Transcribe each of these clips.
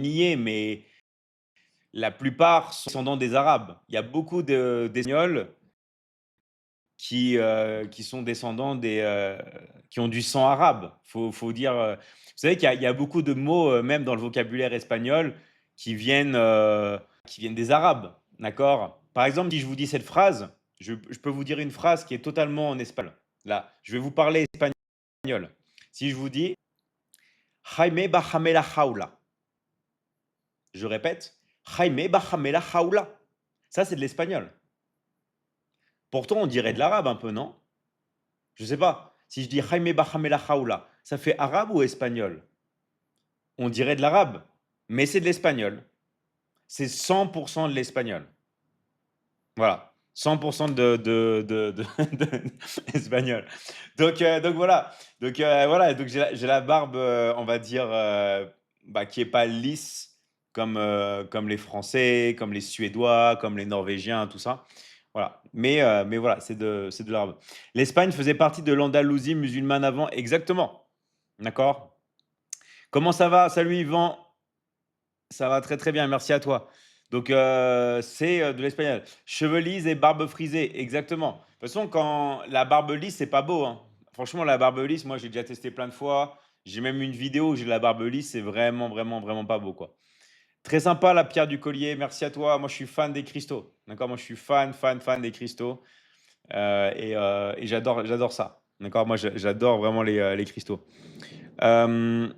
nier, mais la plupart sont descendants des Arabes. Il y a beaucoup d'Espagnols qui sont descendants qui ont du sang arabe. Faut dire. Vous savez qu'il y a beaucoup de mots, même dans le vocabulaire espagnol, qui viennent, euh, qui viennent des Arabes. D'accord? Par exemple, si je vous dis cette phrase, je peux vous dire une phrase qui est totalement en espagnol. Là, je vais vous parler espagnol. Si je vous dis Jaime bájame la jaula, je répète, Jaime bájame la jaula. Ça, c'est de l'espagnol. Pourtant, on dirait de l'arabe un peu, non? Je sais pas. Si je dis Jaime bájame la jaula, ça fait arabe ou espagnol? On dirait de l'arabe, mais c'est de l'espagnol. C'est 100% de l'espagnol. Voilà. 100% espagnol. Donc voilà. Voilà. Donc j'ai la barbe, on va dire, bah, qui est pas lisse comme les Français, comme les Suédois, comme les Norvégiens, tout ça. Voilà. Mais voilà, c'est de l'arabe. L'Espagne faisait partie de l'Andalousie musulmane avant, exactement. D'accord? Comment ça va? Salut Yvan. Ça va très très bien, merci à toi. Donc, c'est de l'espagnol. Cheveux lisses et barbe frisée, exactement. De toute façon, quand la barbe lisse, c'est pas beau, hein. Franchement, la barbe lisse, moi, j'ai déjà testé plein de fois. J'ai même une vidéo où j'ai de la barbe lisse, c'est vraiment, vraiment, vraiment pas beau, quoi. Très sympa, la pierre du collier, merci à toi. Moi, je suis fan des cristaux. D'accord? Moi, je suis fan, fan, fan des cristaux. Et j'adore ça. D'accord? Moi, j'adore vraiment les cristaux. Euh,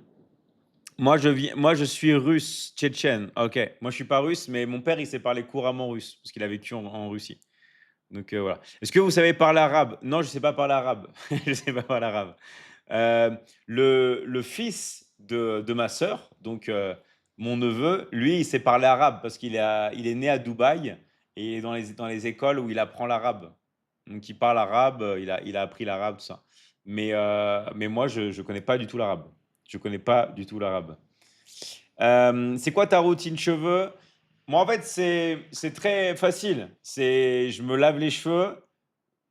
moi, je suis russe, tchétchène. Ok. Moi, je suis pas russe, mais mon père, il sait parler couramment russe parce qu'il a vécu en Russie. Donc voilà. Est-ce que vous savez parler arabe? Non, je sais pas parler arabe. Je sais pas parler arabe. Euh, le fils de ma sœur, donc mon neveu, lui, il sait parler arabe parce il est né à Dubaï et il est dans les écoles où il apprend l'arabe. Donc il parle arabe, il a appris l'arabe, tout ça. Mais moi, je connais pas du tout l'arabe. Je connais pas du tout l'arabe. C'est quoi ta routine cheveux? Moi, en fait, c'est très facile. Je me lave les cheveux,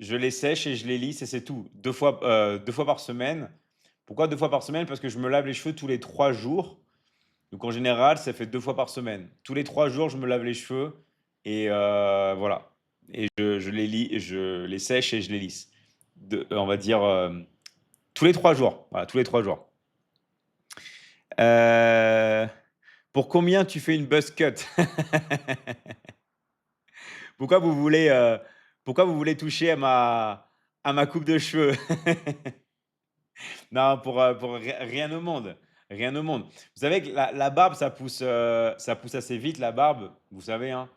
je les sèche et je les lisse et c'est tout. 2 fois par semaine. Pourquoi 2 fois par semaine? Parce que je me lave les cheveux tous les 3 jours. Donc en général, ça fait 2 fois par semaine. Tous les 3 jours, je me lave les cheveux et voilà. Et je les sèche et je les lisse. On va dire tous les 3 jours. Voilà, tous les 3 jours. Euh, pour combien tu fais une buzz cut? Pourquoi vous voulez, euh, pourquoi vous voulez toucher à ma coupe de cheveux? Non, pour rien au monde. Rien au monde. Vous savez que la barbe, ça pousse assez vite, la barbe, vous savez, hein.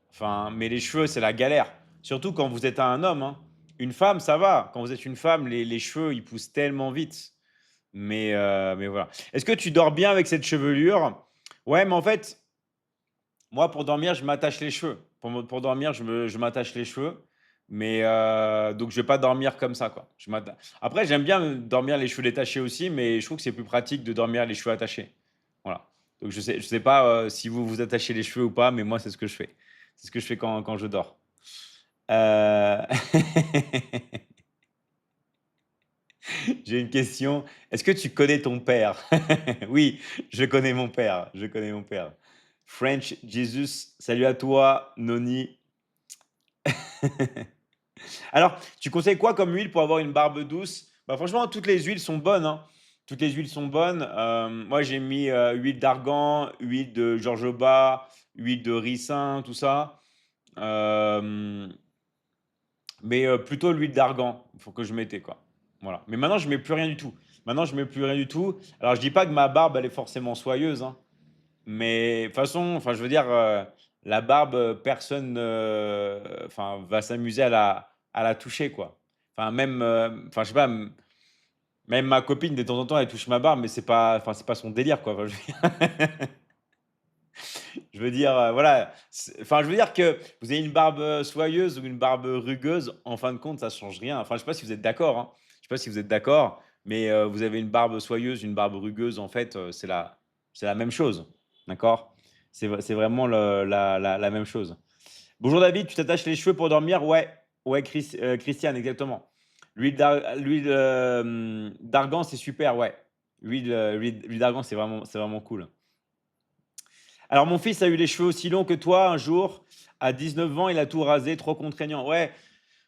Enfin, mais les cheveux, c'est la galère. Surtout quand vous êtes un homme, hein. Une femme, ça va. Quand vous êtes une femme, les cheveux, ils poussent tellement vite. Mais voilà. Est-ce que tu dors bien avec cette chevelure? Ouais, mais en fait, moi, pour dormir, je m'attache les cheveux. Pour dormir, je m'attache les cheveux. Mais donc, je vais pas dormir comme ça, quoi. Après, j'aime bien dormir les cheveux détachés aussi, mais je trouve que c'est plus pratique de dormir les cheveux attachés. Voilà. Donc, je sais pas si vous vous attachez les cheveux ou pas, mais moi, c'est ce que je fais. C'est ce que je fais quand je dors. Euh, J'ai une question. Est-ce que tu connais ton père? Oui, je connais mon père. Je connais mon père. French Jesus, salut à toi, Noni. Alors, tu conseilles quoi comme huile pour avoir une barbe douce? Bah, franchement, toutes les huiles sont bonnes, hein. Toutes les huiles sont bonnes. Moi, j'ai mis huile d'argan, huile de jojoba, huile de ricin, tout ça. Euh, mais plutôt l'huile d'argan, il faut que je mette, quoi. Voilà. Mais maintenant, je mets plus rien du tout. Maintenant, je mets plus rien du tout. Alors, je dis pas que ma barbe, elle est forcément soyeuse, hein. Mais de toute façon, enfin, je veux dire, la barbe, personne enfin, va s'amuser à la toucher, quoi. Enfin, même, enfin, je sais pas, même ma copine, de temps en temps, elle touche ma barbe, mais enfin, c'est pas son délire, quoi. Enfin, je veux dire, voilà. Enfin, je veux dire que vous ayez une barbe soyeuse ou une barbe rugueuse, en fin de compte, ça change rien. Enfin, je sais pas si vous êtes d'accord, hein. Je sais pas si vous êtes d'accord, mais vous avez une barbe soyeuse, une barbe rugueuse, en fait, c'est la même chose. D'accord? C'est vraiment la même chose. Bonjour David, tu t'attaches les cheveux pour dormir? Ouais, ouais, Christiane, exactement. L'huile d'argan, c'est super, ouais. L'huile d'argan, c'est vraiment cool. Alors mon fils a eu les cheveux aussi longs que toi un jour. À 19 ans, il a tout rasé, trop contraignant. Ouais,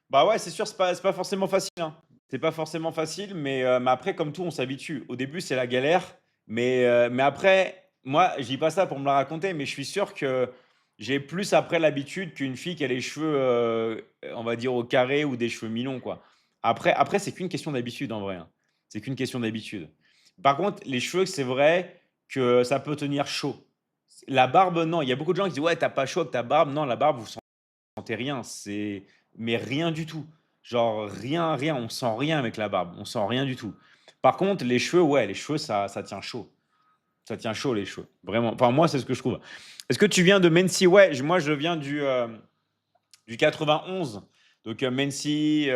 bah ouais, c'est sûr, c'est pas forcément facile, hein. C'est pas forcément facile, mais après, comme tout, on s'habitue. Au début, c'est la galère, mais après, moi, je dis pas ça pour me la raconter, mais je suis sûr que j'ai plus après l'habitude qu'une fille qui a les cheveux, on va dire au carré ou des cheveux mi-longs, quoi. Après, c'est qu'une question d'habitude en vrai, hein. C'est qu'une question d'habitude. Par contre, les cheveux, c'est vrai que ça peut tenir chaud. La barbe, non. Il y a beaucoup de gens qui disent, ouais, t'as pas chaud avec ta barbe. Non, la barbe, vous sentez rien, mais rien du tout. Genre rien, rien, on sent rien avec la barbe, on sent rien du tout. Par contre, les cheveux, ouais, les cheveux, ça tient chaud. Ça tient chaud, les cheveux. Vraiment. Enfin, moi, c'est ce que je trouve. Est-ce que tu viens de Mency? Ouais, moi, je viens du 91. Donc, Mency,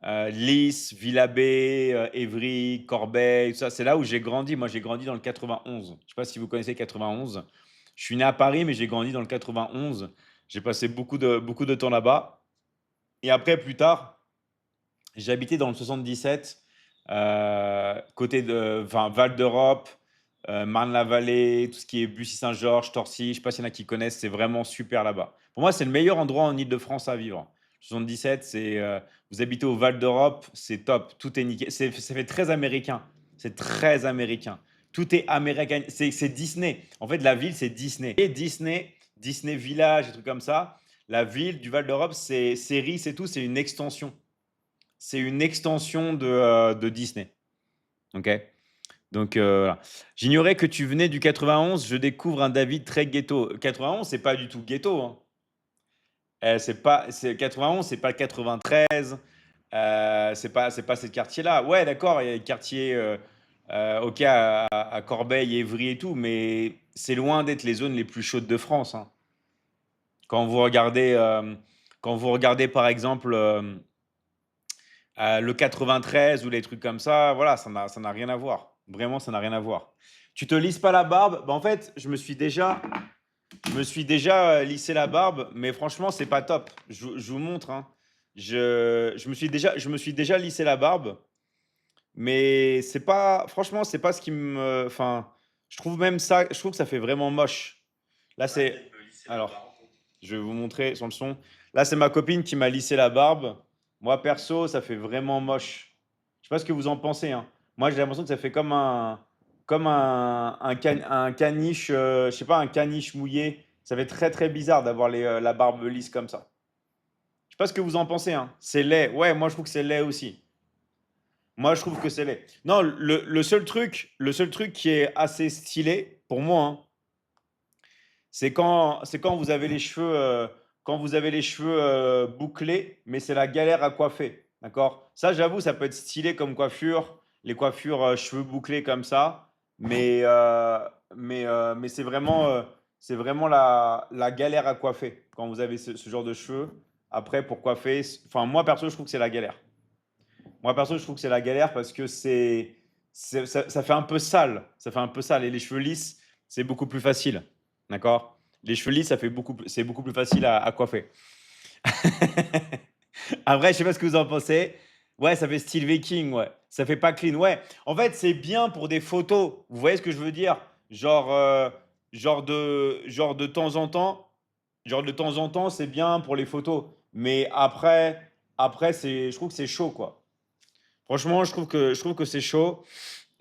Lys, Villabé, Évry, Corbeil, tout ça. C'est là où j'ai grandi. Moi, j'ai grandi dans le 91. Je ne sais pas si vous connaissez 91. Je suis né à Paris, mais j'ai grandi dans le 91. J'ai passé beaucoup de temps là-bas. Et après, plus tard, j'ai habité dans le 77, côté de, enfin, Val d'Europe, Marne-la-Vallée, tout ce qui est Bussy-Saint-Georges, Torcy. Je ne sais pas s'il y en a qui connaissent, c'est vraiment super là-bas. Pour moi, c'est le meilleur endroit en Île-de-France à vivre. 77, vous habitez au Val d'Europe, c'est top, tout est nickel. Ça fait très américain, c'est très américain. Tout est américain, c'est Disney. En fait, la ville, c'est Disney. Et Disney Village, des trucs comme ça. La ville du Val d'Europe, c'est Ris et tout, c'est une extension. C'est une extension de Disney. Ok. Donc, voilà. J'ignorais que tu venais du 91. Je découvre un David très ghetto. 91, c'est pas du tout ghetto, hein. C'est 91, c'est pas le 93. C'est pas ces quartiers-là. Ouais, d'accord, il y a des quartiers, ok, à Corbeil, Évry et tout, mais c'est loin d'être les zones les plus chaudes de France, hein. Quand vous regardez, par exemple, le 93 ou les trucs comme ça, voilà, ça n'a rien à voir. Vraiment, ça n'a rien à voir. Tu te lisses pas la barbe? Bah, en fait, je me suis déjà lissé la barbe, mais franchement, c'est pas top. Je vous montre, hein. Je me suis déjà lissé la barbe, mais franchement, c'est pas ce qui me, enfin, je trouve que ça fait vraiment moche. Là, alors, je vais vous montrer sur le son. Là, c'est ma copine qui m'a lissé la barbe. Moi, perso, ça fait vraiment moche. Je sais pas ce que vous en pensez, hein. Moi, j'ai l'impression que ça fait comme un caniche, je sais pas, un caniche mouillé. Ça fait très très bizarre d'avoir la barbe lisse comme ça. Je sais pas ce que vous en pensez, hein. C'est laid. Ouais, moi, je trouve que c'est laid aussi. Moi, je trouve que c'est laid. Non, le seul truc qui est assez stylé pour moi, hein, c'est quand vous avez les cheveux bouclés, mais c'est la galère à coiffer. D'accord? Ça, j'avoue, ça peut être stylé comme coiffure, les coiffures cheveux bouclés comme ça, mais c'est vraiment la galère à coiffer quand vous avez ce genre de cheveux. Après, pour coiffer, enfin, moi perso, je trouve que c'est la galère. Moi perso, je trouve que c'est la galère parce que ça fait un peu sale. Ça fait un peu sale. Et les cheveux lisses, c'est beaucoup plus facile. D'accord? Les cheveux lisses, c'est beaucoup plus facile à coiffer. Après, je sais pas ce que vous en pensez. Ouais, ça fait style viking, ouais. Ça fait pas clean, ouais. En fait, c'est bien pour des photos. Vous voyez ce que je veux dire? Genre de temps en temps. Genre de temps en temps, c'est bien pour les photos. Mais après, je trouve que c'est chaud, quoi. Franchement, je trouve que c'est chaud.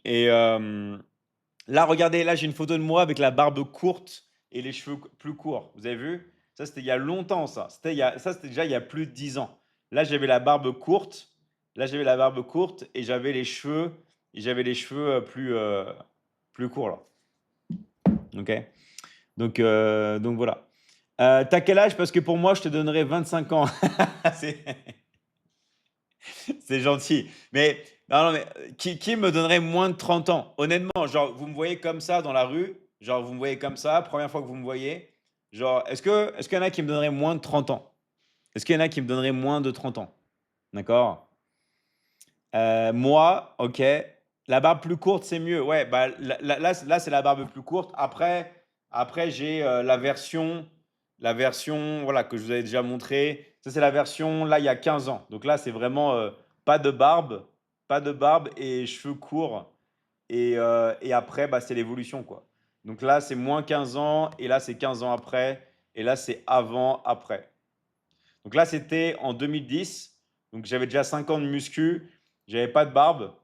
Et là, regardez, là, j'ai une photo de moi avec la barbe courte et les cheveux plus courts. Vous avez vu? Ça, c'était il y a longtemps, ça. C'était déjà il y a plus de 10 ans. Là, j'avais la barbe courte. Là, j'avais la barbe courte et j'avais les cheveux plus courts, là. Ok? Donc voilà. T'as quel âge? Parce que pour moi, je te donnerais 25 ans. C'est c'est gentil. Mais non, non, mais qui me donnerait moins de 30 ans? Honnêtement, genre, vous me voyez comme ça dans la rue, genre, vous me voyez comme ça, première fois que vous me voyez, genre, est-ce qu'il y en a qui me donneraient moins de 30 ans? Est-ce qu'il y en a qui me donneraient moins de 30 ans? D'accord? Moi, ok. La barbe plus courte, c'est mieux. Ouais, bah, là, c'est la barbe plus courte. Après j'ai la version voilà, que je vous avais déjà montré. Ça, c'est la version, là, il y a 15 ans. Donc là, c'est vraiment pas de barbe, pas de barbe et cheveux courts. Et après, bah, c'est l'évolution, quoi. Donc là, c'est moins 15 ans, et là, c'est 15 ans après, et là, c'est avant, après. Donc là, c'était en 2010. Donc j'avais déjà 5 ans de muscu. J'avais pas de barbe.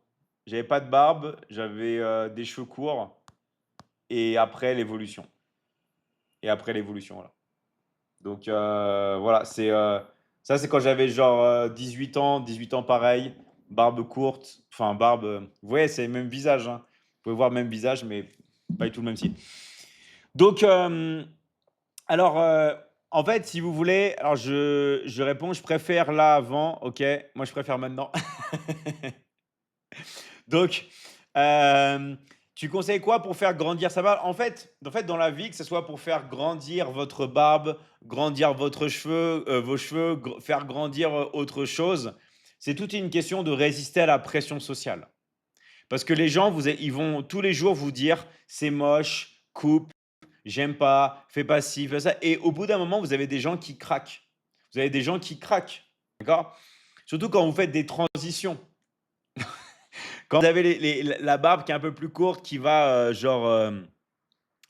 J'avais pas de barbe. J'avais des cheveux courts. Et après l'évolution. Et après l'évolution, voilà. Donc voilà, ça c'est quand j'avais genre 18 ans, 18 ans pareil, barbe courte, enfin barbe, vous voyez, c'est le même visage, hein. Vous pouvez voir le même visage, mais pas du tout le même style. Donc, alors, en fait, si vous voulez, alors je réponds, je préfère là avant, ok? Moi, je préfère maintenant. Donc, tu conseilles quoi pour faire grandir sa barbe? En fait, dans la vie, que ce soit pour faire grandir votre barbe, grandir vos cheveux, faire grandir autre chose, c'est toute une question de résister à la pression sociale. Parce que les gens, ils vont tous les jours vous dire c'est moche, coupe, j'aime pas, fais pas ci, fais ça. Et au bout d'un moment, vous avez des gens qui craquent. Vous avez des gens qui craquent. D'accord? Surtout quand vous faites des transitions. Quand vous avez la barbe qui est un peu plus courte, qui va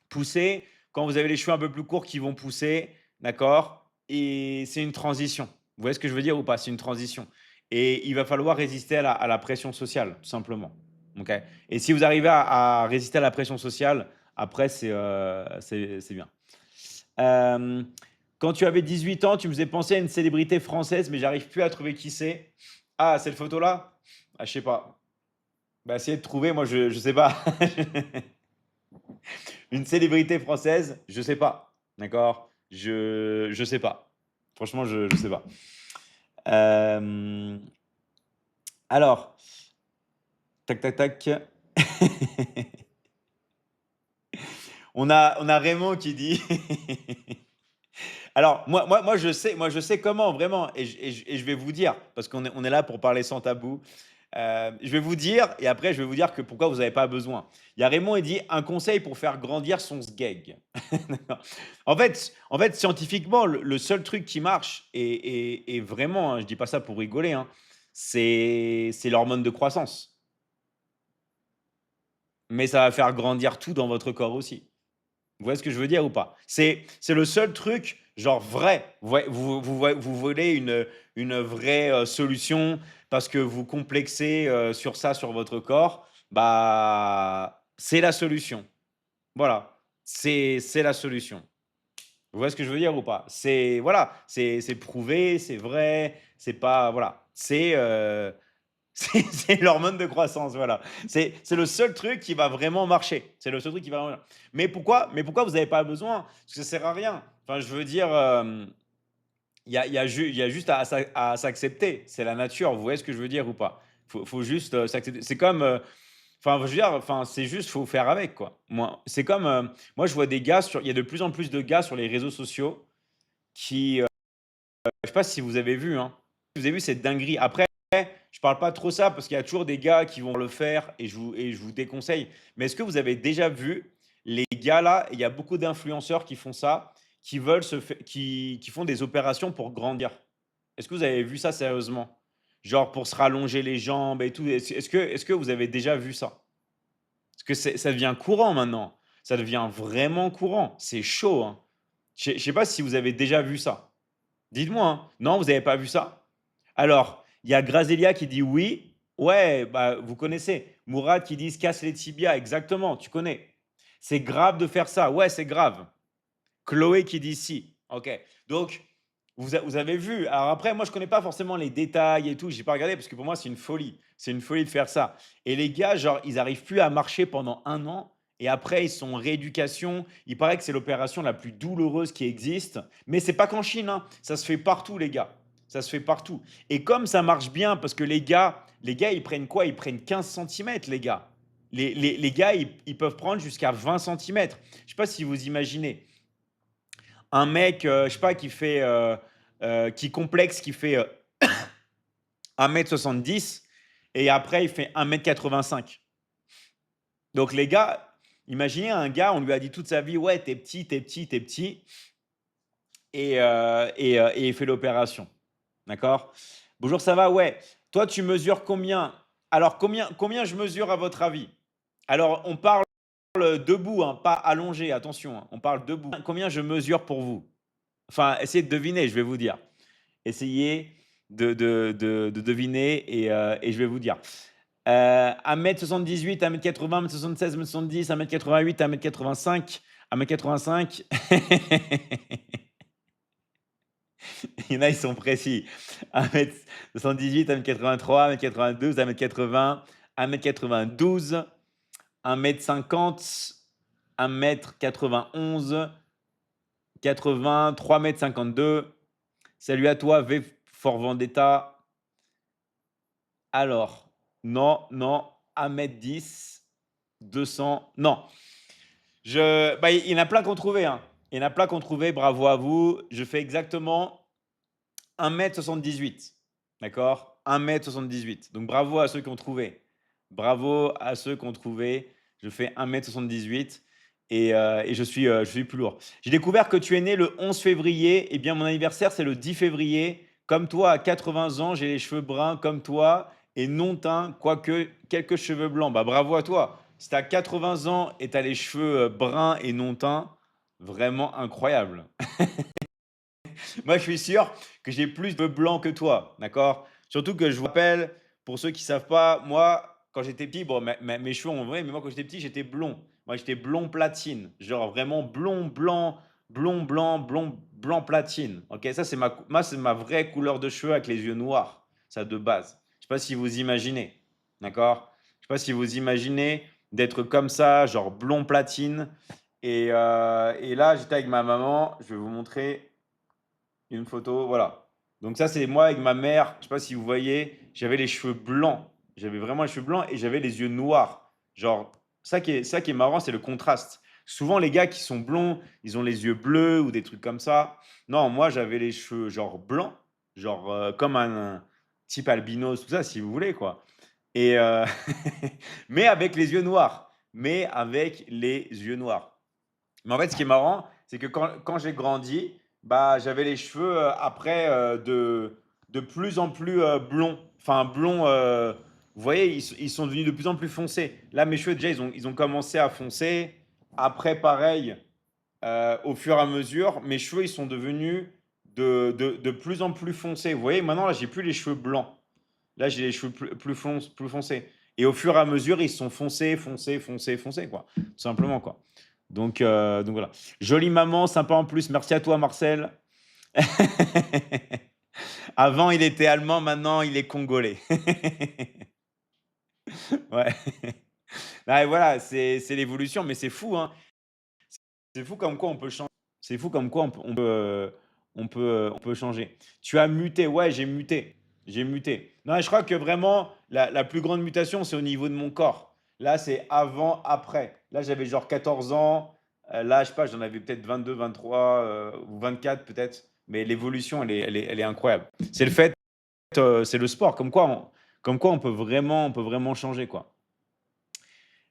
pousser. Quand vous avez les cheveux un peu plus courts qui vont pousser. D'accord? Et c'est une transition. Vous voyez ce que je veux dire ou pas? C'est une transition. Et il va falloir résister à la pression sociale, tout simplement. Ok. Et si vous arrivez à résister à la pression sociale, après, c'est bien. Euh, Quand tu avais 18 ans, tu me faisais penser à une célébrité française, mais j'arrive plus à trouver qui c'est. Ah, cette photo-là? Ah, je sais pas. Bah, essayez de trouver, moi je sais pas. Une célébrité française, je sais pas. D'accord? Je sais pas. Franchement, je sais pas. Euh, alors, tac, tac, tac. On a Raymond qui dit. Alors, moi, je sais comment, vraiment, et je vais vous dire, parce on est là pour parler sans tabou. Je vais vous dire, et après, je vais vous dire que pourquoi vous n'avez pas besoin. Il y a Raymond, il dit un conseil pour faire grandir son sgeg. En fait, scientifiquement, le seul truc qui marche, et vraiment, hein, je dis pas ça pour rigoler, hein, c'est l'hormone de croissance. Mais ça va faire grandir tout dans votre corps aussi. Vous voyez ce que je veux dire ou pas? C'est le seul truc, genre vrai. Vous voulez une vraie solution parce que vous complexez sur ça, sur votre corps, bah, c'est la solution. Voilà, c'est la solution. Vous voyez ce que je veux dire ou pas? C'est voilà, c'est prouvé, c'est vrai, c'est pas voilà, c'est l'hormone de croissance, voilà. C'est le seul truc qui va vraiment marcher. C'est le seul truc qui va vraiment mais pourquoi vous n'avez pas besoin? Parce que ça sert à rien. Enfin, je veux dire, il y a juste à s'accepter. C'est la nature. Vous voyez ce que je veux dire ou pas? Faut juste s'accepter. C'est comme, enfin, je veux dire, enfin, c'est juste, faut faire avec, quoi. C'est comme, moi, je vois il y a de plus en plus de gars sur les réseaux sociaux qui, je sais pas si vous avez vu, hein. Si vous avez vu cette dinguerie. Après, je parle pas trop ça parce qu'il y a toujours des gars qui vont le faire et je vous déconseille. Mais est-ce que vous avez déjà vu les gars là, il y a beaucoup d'influenceurs qui font ça, qui font des opérations pour grandir. Est-ce que vous avez vu ça sérieusement? Genre pour se rallonger les jambes et tout. Est-ce que vous avez déjà vu ça? Parce que ça devient courant maintenant. Ça devient vraiment courant. C'est chaud, hein. Je sais pas si vous avez déjà vu ça. Dites-moi, hein. Non, vous n'avez pas vu ça? Alors, il y a Grazelia qui dit oui. Ouais, bah, vous connaissez. Mourad qui dit se casse les tibias. Exactement, tu connais. C'est grave de faire ça. Ouais, c'est grave. Chloé qui dit si. Ok. Donc, vous avez vu. Alors après, moi, je connais pas forcément les détails et tout. J'ai pas regardé parce que pour moi, c'est une folie. C'est une folie de faire ça. Et les gars, genre, ils arrivent plus à marcher pendant 1 an. Et après, ils sont en rééducation. Il paraît que c'est l'opération la plus douloureuse qui existe. Mais c'est pas qu'en Chine, hein. Ça se fait partout, les gars. Ça se fait partout. Et comme ça marche bien, parce que les gars, ils prennent quoi? Ils prennent 15 centimètres, les gars. Les gars, ils peuvent prendre jusqu'à 20 centimètres. Je sais pas si vous imaginez un mec, je sais pas, qui complexe, qui fait 1,70 m et après il fait 1,85 m. Donc les gars, imaginez un gars, on lui a dit toute sa vie, ouais, t'es petit, t'es petit, t'es petit, et il fait l'opération. D'accord? Bonjour, ça va? Ouais. Toi, tu mesures combien? Alors, combien je mesure à votre avis? Alors, on parle debout, hein, pas allongé, attention, hein, on parle debout. Combien je mesure pour vous? Enfin, essayez de deviner, je vais vous dire. Essayez de deviner et je vais vous dire. 1,78 m, 1,80 m, 1m76, 1m70, 1m88, 1m85, 1m85. Il y en a, ils sont précis. 1m78, 1m83, 1m82, 1m80, 1m92, 1m50, 1m91, 80, 3,52 m. Salut à toi, V for Vendetta. Alors, non, non, 1m10, 200, non. Bah, il y en a plein qu'on trouvait, hein. Il y en a plein qu'on trouvait, bravo à vous. Je fais exactement 1m78. D'accord? 1m78. Donc bravo à ceux qui ont trouvé. Bravo à ceux qui ont trouvé. Je fais 1m78 et je suis plus lourd. J'ai découvert que tu es né le 11 février. Eh bien, mon anniversaire, c'est le 10 février. Comme toi, à 80 ans, j'ai les cheveux bruns comme toi et non teints, quoique quelques cheveux blancs. Bah, bravo à toi. Si tu as 80 ans et tu as les cheveux bruns et non teints, vraiment incroyable. Moi, je suis sûr que j'ai plus de blanc que toi, d'accord? Surtout que je vous rappelle, pour ceux qui savent pas, moi, quand j'étais petit, bon, mes cheveux en vrai, mais moi, quand j'étais petit, j'étais blond. Moi, j'étais blond platine, genre vraiment blond, blanc, blond, blanc, blond, blanc platine. Ok, ça, c'est ma vraie couleur de cheveux avec les yeux noirs, ça de base. Je sais pas si vous imaginez, d'accord? Je sais pas si vous imaginez d'être comme ça, genre blond platine. Et là, j'étais avec ma maman, je vais vous montrer une photo, voilà. Donc ça, c'est moi avec ma mère. Je sais pas si vous voyez, j'avais les cheveux blancs. J'avais vraiment les cheveux blancs et j'avais les yeux noirs. Genre, ça qui est marrant, c'est le contraste. Souvent, les gars qui sont blonds, ils ont les yeux bleus ou des trucs comme ça. Non, moi, j'avais les cheveux genre blancs, genre comme un type albinos, tout ça, si vous voulez, quoi. Et mais avec les yeux noirs. Mais avec les yeux noirs. Mais en fait, ce qui est marrant, c'est que quand j'ai grandi, bah, j'avais les cheveux après de plus en plus blonds. Enfin, blonds, vous voyez, ils sont devenus de plus en plus foncés. Là, mes cheveux, déjà, ils ont commencé à foncer. Après, pareil, au fur et à mesure, mes cheveux, ils sont devenus de plus en plus foncés. Vous voyez, maintenant, là, j'ai plus les cheveux blancs. Là, j'ai les cheveux plus foncés. Et au fur et à mesure, ils sont foncés, foncés, foncés, foncés, quoi. Tout simplement, quoi. Donc voilà. Jolie maman, sympa en plus. Merci à toi, Marcel. Avant, il était allemand, maintenant, il est congolais. Ouais. Ah, et voilà, c'est l'évolution, mais c'est fou, hein. C'est fou comme quoi on peut changer. C'est fou comme quoi on peut changer. Tu as muté, ouais, j'ai muté. J'ai muté. Non, je crois que vraiment, la plus grande mutation, c'est au niveau de mon corps. Là, c'est avant, après. Là, j'avais genre 14 ans. Là, je sais pas, j'en avais peut-être 22, 23 ou 24 peut-être. Mais l'évolution, elle est incroyable. C'est le fait, c'est le sport. Comme quoi on peut vraiment changer, quoi.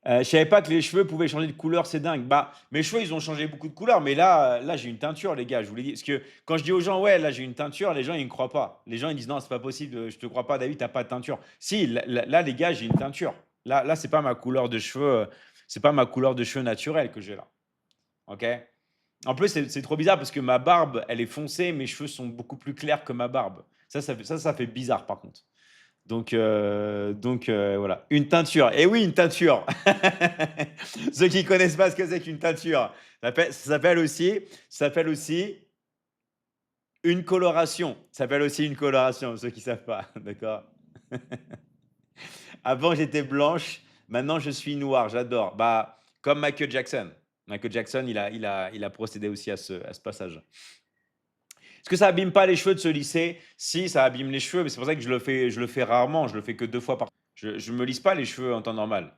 Je savais pas que les cheveux pouvaient changer de couleur, c'est dingue. Bah, mes cheveux, ils ont changé beaucoup de couleur, mais là, j'ai une teinture, les gars. Je vous l'ai dit. Parce que quand je dis aux gens, ouais, là, j'ai une teinture, les gens, ils ne croient pas. Les gens, ils disent, non, c'est pas possible, je te crois pas, David, t'as pas de teinture. Si, là, les gars, j'ai une teinture. Là, c'est pas ma couleur de cheveux, c'est pas ma couleur de cheveux naturelle que j'ai là. Ok? En plus, c'est trop bizarre parce que ma barbe, elle est foncée, mes cheveux sont beaucoup plus clairs que ma barbe. Ça fait bizarre par contre. Voilà, une teinture. Eh oui, une teinture. Ceux qui connaissent pas ce que c'est qu'une teinture, ça s'appelle aussi une coloration. Ça s'appelle aussi une coloration, ceux qui savent pas, d'accord? Avant, j'étais blanche, maintenant je suis noire, j'adore. Bah, comme Michael Jackson. Michael Jackson, il a procédé aussi à ce passage. Est-ce que ça abîme pas les cheveux de se lisser? Si, ça abîme les cheveux, mais c'est pour ça que je le fais rarement, je le fais que 2 fois par. Je me lisse pas les cheveux en temps normal.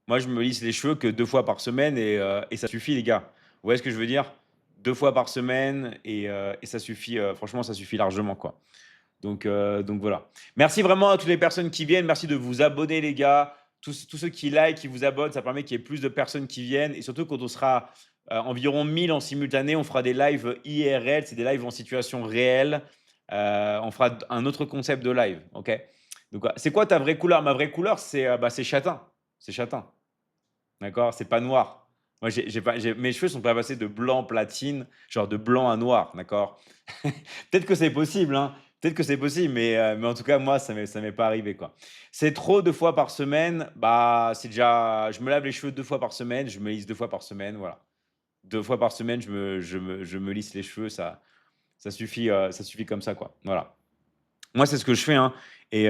Moi, je me lisse les cheveux que 2 fois par semaine et ça suffit, les gars. Vous voyez ce que je veux dire? 2 fois par semaine et ça suffit, franchement, ça suffit largement, quoi. Donc voilà. Merci vraiment à toutes les personnes qui viennent. Merci de vous abonner, les gars. Tous ceux qui like, qui vous abonnent, ça permet qu'il y ait plus de personnes qui viennent. Et surtout, quand on sera environ 1000 en simultané, on fera des lives IRL, c'est des lives en situation réelle. On fera un autre concept de live. Ok. Donc, voilà. C'est quoi ta vraie couleur? Ma vraie couleur, c'est châtain. C'est châtain. D'accord? C'est pas noir. Moi, mes cheveux sont pas passés de blanc platine, genre de blanc à noir, d'accord? Peut-être que c'est possible, hein. Peut-être que c'est possible, mais en tout cas, moi, ça m'est pas arrivé, quoi. C'est trop 2 fois par semaine, bah, c'est déjà je me lave les cheveux 2 fois par semaine, je me lisse 2 fois par semaine, voilà. 2 fois par semaine, je me lisse les cheveux, ça suffit comme ça, quoi. Voilà. Moi, c'est ce que je fais, hein, et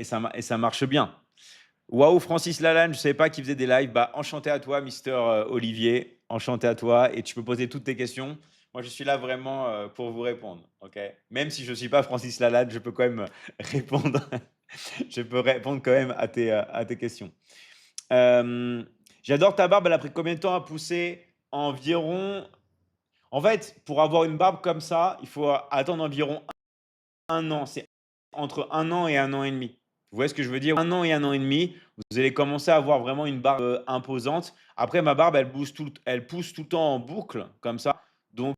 ça marche bien. Waouh, Francis Lalanne, je ne savais pas qu'il faisait des lives. Bah, enchanté à toi, Mister Olivier. Enchanté à toi. Et tu peux poser toutes tes questions. Moi, je suis là vraiment pour vous répondre. Ok. Même si je ne suis pas Francis Lalanne, je peux quand même répondre. Je peux répondre quand même à tes questions. Euh, J'adore ta barbe. Elle a pris combien de temps à pousser? Environ. En fait, pour avoir une barbe comme ça, il faut attendre environ un an. C'est entre un an et un an et demi. Vous voyez ce que je veux dire? Un an et un an et demi, vous allez commencer à avoir vraiment une barbe imposante. Après, ma barbe, elle pousse tout le temps en boucle, comme ça. Donc,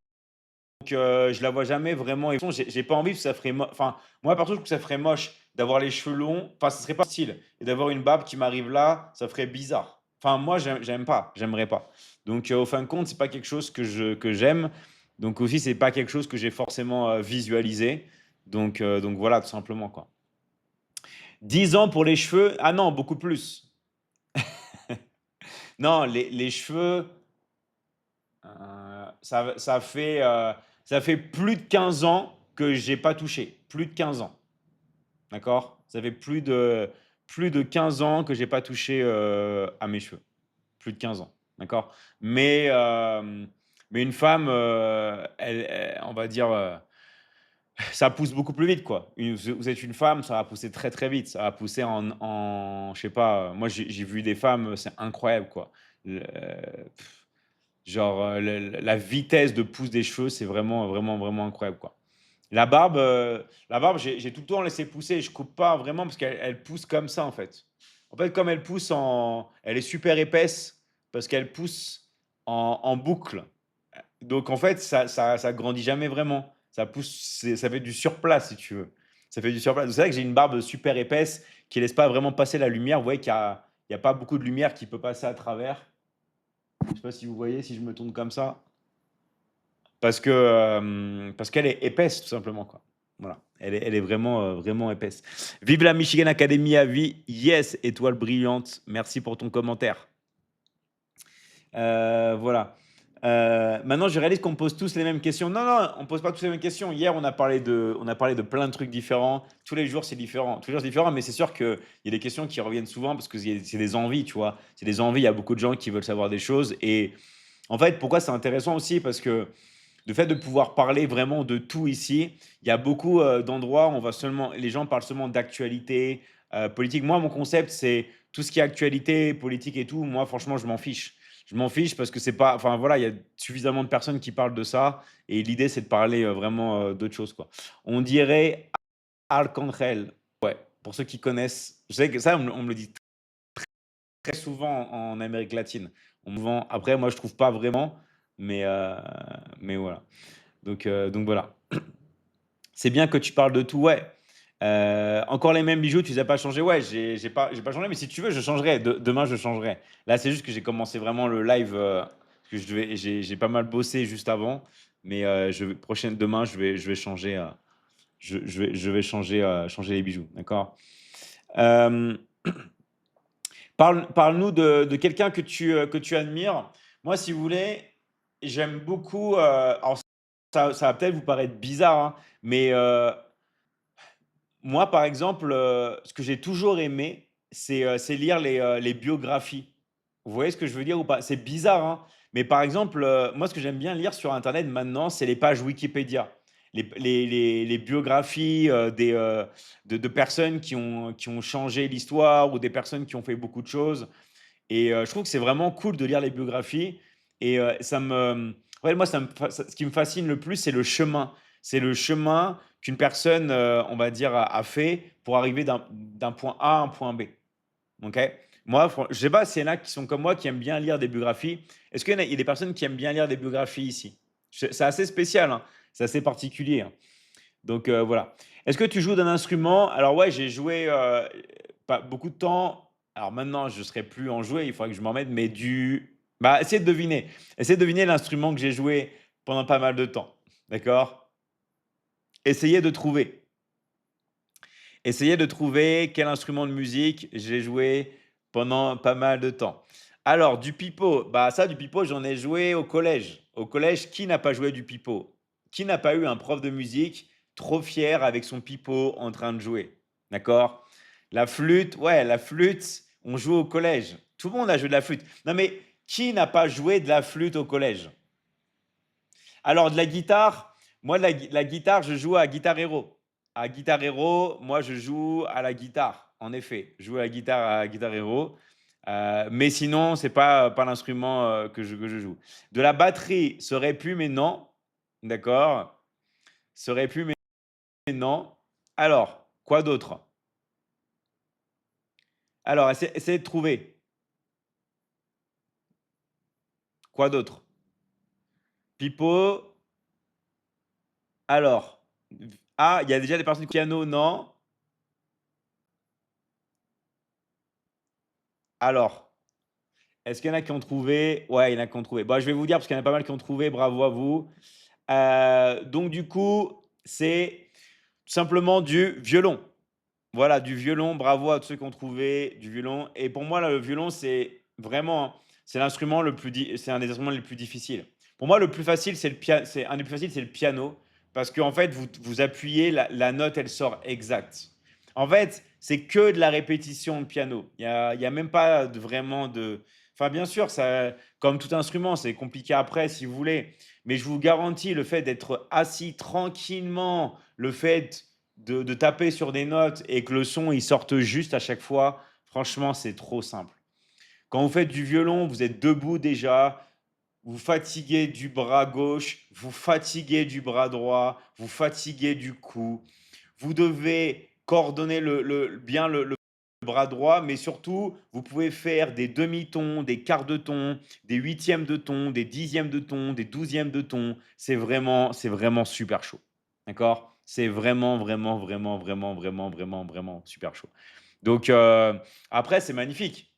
je la vois jamais vraiment. J'ai pas envie, parce que ça ferait. Enfin, moi, perso, je trouve que ça ferait moche d'avoir les cheveux longs. Enfin, ce serait pas style. Et d'avoir une barbe qui m'arrive là, ça ferait bizarre. Enfin, moi, j'aime pas. J'aimerais pas. Donc, au fin de compte, c'est pas quelque chose que j'aime. Donc, aussi, c'est pas quelque chose que j'ai forcément visualisé. Donc voilà, tout simplement, quoi. 10 ans pour les cheveux. Ah non, beaucoup plus. Non, les cheveux, ça fait plus de 15 ans que j'ai pas touché. Plus de 15 ans. D'accord? Ça fait plus de 15 ans que j'ai pas touché à mes cheveux. Plus de 15 ans. D'accord? Mais une femme, on va dire, ça pousse beaucoup plus vite, quoi. Vous êtes une femme, ça va pousser très très vite. Ça va pousser je sais pas, moi j'ai vu des femmes, c'est incroyable, quoi. Genre, la vitesse de pousse des cheveux, c'est vraiment, vraiment, vraiment incroyable, quoi. La barbe, j'ai tout le temps laissé pousser. Je coupe pas vraiment parce qu'elle pousse comme ça, en fait. En fait, comme elle est super épaisse parce qu'elle pousse en boucle. Donc, en fait, ça grandit jamais vraiment. Ça pousse, ça fait du surplace, si tu veux. Ça fait du surplace. C'est vrai que j'ai une barbe super épaisse qui laisse pas vraiment passer la lumière. Vous voyez qu'il y a pas beaucoup de lumière qui peut passer à travers. Je sais pas si vous voyez, si je me tourne comme ça. Parce qu'elle est épaisse, tout simplement, quoi. Voilà. Elle est vraiment, vraiment épaisse. Vive la Michigan Academy à vie. Yes, étoile brillante. Merci pour ton commentaire. Voilà. Maintenant, je réalise qu'on pose tous les mêmes questions. Non, non, on pose pas tous les mêmes questions. Hier, on a parlé de plein de trucs différents. Tous les jours, c'est différent. Tous les jours, c'est différent, mais c'est sûr qu'il y a des questions qui reviennent souvent parce que c'est des envies, tu vois. C'est des envies. Il y a beaucoup de gens qui veulent savoir des choses. Et en fait, pourquoi c'est intéressant aussi? Parce que le fait de pouvoir parler vraiment de tout ici, il y a beaucoup d'endroits où les gens parlent seulement d'actualité politique. Moi, mon concept, c'est tout ce qui est actualité, politique et tout. Moi, franchement, je m'en fiche. Je m'en fiche parce que c'est pas. Enfin, voilà, il y a suffisamment de personnes qui parlent de ça. Et l'idée, c'est de parler vraiment d'autres choses, quoi. On dirait Arcangel. Ouais, pour ceux qui connaissent. Je sais que ça, on me le dit très souvent en Amérique latine. On me vend. Après, moi, je trouve pas vraiment. Mais voilà. Donc voilà. C'est bien que tu parles de tout, ouais. Encore les mêmes bijoux, tu les as pas changés? Ouais, j'ai pas changé, mais si tu veux, je changerai. Demain, je changerai. Là, c'est juste que j'ai commencé vraiment le live, parce que j'ai pas mal bossé juste avant, mais demain, je vais changer, je vais changer les bijoux, d'accord? Euh, Parle-nous de quelqu'un que tu admires. Moi, si vous voulez, j'aime beaucoup. Alors, ça va peut-être vous paraître bizarre, hein, mais moi, par exemple, ce que j'ai toujours aimé, c'est lire les biographies. Vous voyez ce que je veux dire ou pas? C'est bizarre, hein, mais par exemple, moi, ce que j'aime bien lire sur internet maintenant, c'est les pages Wikipédia. Les biographies, de personnes qui ont changé l'histoire ou des personnes qui ont fait beaucoup de choses. Et je trouve que c'est vraiment cool de lire les biographies. Et en fait, moi, ce qui me fascine le plus, c'est le chemin. C'est le chemin qu'une personne, on va dire, a fait pour arriver d'un point A à un point B. Ok. Moi, je sais pas s'il y en a qui sont comme moi, qui aiment bien lire des biographies. Est-ce qu'il y a des personnes qui aiment bien lire des biographies ici? C'est assez spécial, hein. C'est assez particulier, hein. Donc voilà. Est-ce que tu joues d'un instrument? Alors ouais, j'ai joué pas beaucoup de temps. Alors maintenant, je ne serais plus en jouer, il faudrait que je m'en mette, mais du Bah, essayez de deviner. Essayez de deviner l'instrument que j'ai joué pendant pas mal de temps. D'accord? Essayez de trouver. Essayez de trouver quel instrument de musique j'ai joué pendant pas mal de temps. Alors, du pipeau, bah ça, du pipeau, j'en ai joué au collège. Au collège, qui n'a pas joué du pipeau? Qui n'a pas eu un prof de musique trop fier avec son pipeau en train de jouer? D'accord? La flûte, ouais, la flûte, on joue au collège. Tout le monde a joué de la flûte. Non, mais qui n'a pas joué de la flûte au collège? Alors, de la guitare, moi, la guitare, je joue à Guitar Hero. À Guitar Hero, moi, je joue à la guitare. En effet, je joue à la guitare à Guitar Hero. Mais sinon, c'est pas l'instrument que je joue. De la batterie, serait pu, mais non. D'accord? Serait pu, mais non. Alors, quoi d'autre? Alors, essayez de trouver. Quoi d'autre? Pipeau. Alors. Ah, il y a déjà des personnes qui piano, non. Alors. Est-ce qu'il y en a qui ont trouvé? Ouais, il y en a qui ont trouvé. Bah, je vais vous dire parce qu'il y en a pas mal qui ont trouvé, bravo à vous. Donc du coup, c'est tout simplement du violon. Voilà, du violon, bravo à tous ceux qui ont trouvé du violon et pour moi là, le violon, c'est vraiment c'est l'instrument le plus di c'est un des instruments les plus difficiles. Pour moi, le plus facile, c'est un des plus faciles, c'est le piano parce qu'en fait, vous appuyez, la note, elle sort exacte. En fait, c'est que de la répétition de piano. Il y a même pas vraiment de enfin bien sûr, ça comme tout instrument, c'est compliqué après si vous voulez, mais je vous garantis le fait d'être assis tranquillement, le fait de taper sur des notes et que le son il sorte juste à chaque fois, franchement, c'est trop simple. Quand vous faites du violon, vous êtes debout déjà, vous fatiguez du bras gauche, vous fatiguez du bras droit, vous fatiguez du cou. Vous devez coordonner bien le bras droit, mais surtout, vous pouvez faire des demi-tons, des quarts de ton, des huitièmes de ton, des dixièmes de ton, des douzièmes de ton. C'est vraiment super chaud. D'accord? C'est vraiment, vraiment, vraiment, vraiment, vraiment, vraiment, vraiment super chaud. Donc, après, c'est magnifique.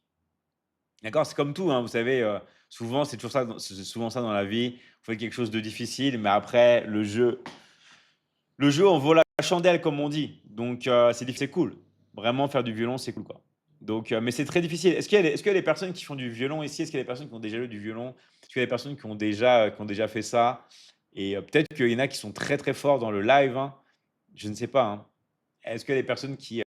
D'accord? C'est comme tout, hein, vous savez, souvent, c'est souvent ça dans la vie. Vous faites quelque chose de difficile, mais après, le jeu en vaut la chandelle, comme on dit. Donc, c'est cool. Vraiment, faire du violon, c'est cool, quoi. Donc, mais c'est très difficile. Est-ce qu'il y a des personnes qui font du violon ici? Est-ce qu'il y a des personnes qui ont déjà joué du violon? Est-ce qu'il y a des personnes qui ont déjà fait ça? Et peut-être qu'il y en a qui sont très très forts dans le live, hein. Je ne sais pas, hein. Est-ce qu'il y a des personnes qui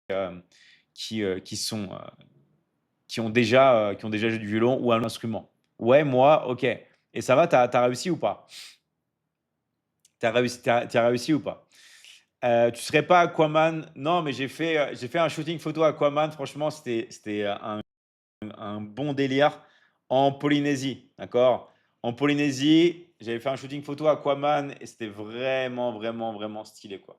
ont déjà joué du violon ou un instrument? Ouais, moi, ok. Et ça va, t'as réussi ou pas? T'as réussi ou pas? Tu serais pas Aquaman? Non, mais j'ai fait un shooting photo Aquaman. Franchement, c'était un bon délire en Polynésie, d'accord? En Polynésie, j'avais fait un shooting photo Aquaman et c'était vraiment, vraiment, vraiment stylé, quoi.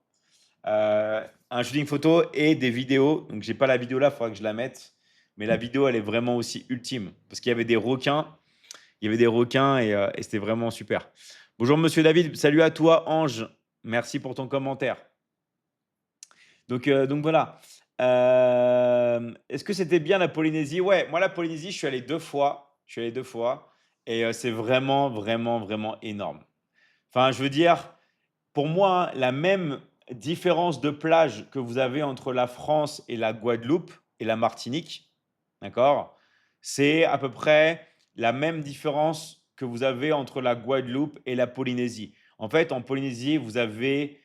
Un shooting photo et des vidéos. Donc, j'ai pas la vidéo là, il faudra que je la mette. Mais la vidéo, elle est vraiment aussi ultime parce qu'il y avait des requins. Il y avait des requins et c'était vraiment super. Bonjour, monsieur David. Salut à toi, Ange. Merci pour ton commentaire. Donc voilà. Est-ce que c'était bien la Polynésie? Ouais, moi la Polynésie, je suis allé 2 fois. Je suis allé 2 fois et c'est vraiment, vraiment, vraiment énorme. Enfin, je veux dire, pour moi, hein, la même différence de plage que vous avez entre la France et la Guadeloupe et la Martinique, d'accord? C'est à peu près la même différence que vous avez entre la Guadeloupe et la Polynésie. En fait, en Polynésie, vous avez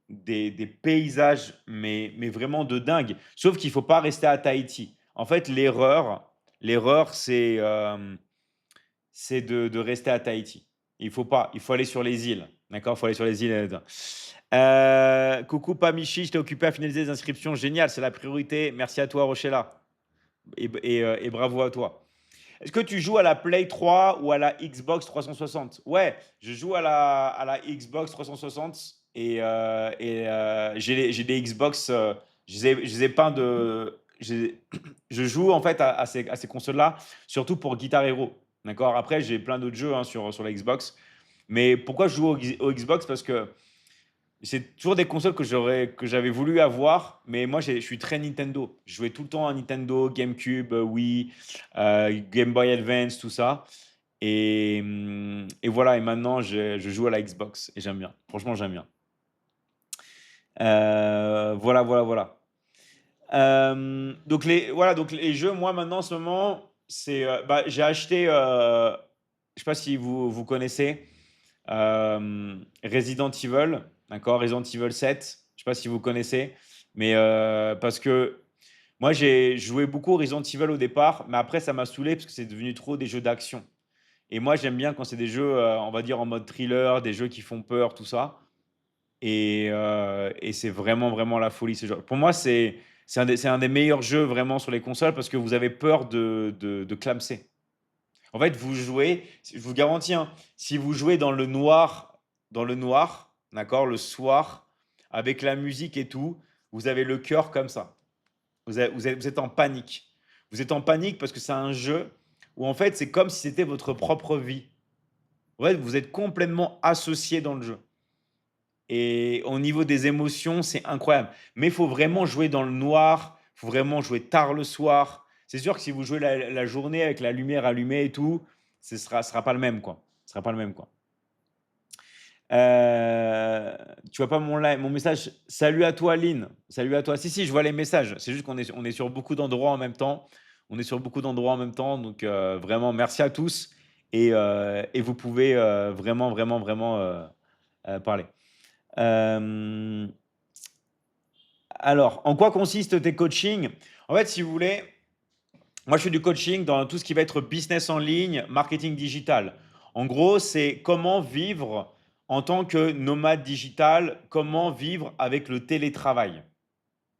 des paysages, mais vraiment de dingue. Sauf qu'il ne faut pas rester à Tahiti. En fait, l'erreur, c'est de rester à Tahiti. Il faut pas, il faut aller sur les îles. D'accord? Il faut aller sur les îles. Coucou Pamichi, je t'ai occupé à finaliser les inscriptions. Génial, c'est la priorité. Merci à toi, Rochella. Et bravo à toi. Est-ce que tu joues à la Play 3 ou à la Xbox 360? Ouais, je joue à la Xbox 360 et j'ai des Xbox. Je les ai peints de. Je joue en fait à ces consoles-là, surtout pour Guitar Hero. D'accord? Après, j'ai plein d'autres jeux, hein, sur la Xbox. Mais pourquoi je joue au Xbox? Parce que C'est toujours des consoles que j'avais voulu avoir, mais moi je suis très Nintendo. Je jouais tout le temps à Nintendo, GameCube, Wii, Game Boy Advance, tout ça. Et voilà, et maintenant je joue à la Xbox et j'aime bien. Franchement, j'aime bien. Voilà, voilà, voilà. Donc les jeux, moi maintenant en ce moment, bah, j'ai acheté, je sais pas si vous connaissez, Resident Evil, d'accord, Resident Evil 7. Je sais pas si vous connaissez, mais parce que moi j'ai joué beaucoup au Resident Evil au départ, mais après ça m'a saoulé parce que c'est devenu trop des jeux d'action. Et moi j'aime bien quand c'est des jeux, on va dire en mode thriller, des jeux qui font peur, tout ça. Et c'est vraiment, vraiment la folie ce jeu. Pour moi, c'est un des meilleurs jeux vraiment sur les consoles parce que vous avez peur de clamser. En fait, vous jouez, je vous garantis, hein, si vous jouez dans le noir, d'accord, le soir, avec la musique et tout, vous avez le cœur comme ça. Vous êtes en panique. Vous êtes en panique parce que c'est un jeu où en fait, c'est comme si c'était votre propre vie. Ouais, vous êtes complètement associé dans le jeu. Et au niveau des émotions, c'est incroyable. Mais il faut vraiment jouer dans le noir, il faut vraiment jouer tard le soir. C'est sûr que si vous jouez la journée avec la lumière allumée et tout, ce sera pas le même, quoi. Ce sera pas le même, quoi. Euh, Tu vois pas mon message? Salut à toi, Lynn. Salut à toi. Si, si, je vois les messages. C'est juste on est sur beaucoup d'endroits en même temps. On est sur beaucoup d'endroits en même temps. Donc, vraiment, merci à tous. Et vous pouvez vraiment, vraiment, vraiment parler. Euh, alors, en quoi consistent tes coachings? En fait, si vous voulez, moi je fais du coaching dans tout ce qui va être business en ligne, marketing digital. En gros, c'est comment vivre en tant que nomade digital, comment vivre avec le télétravail.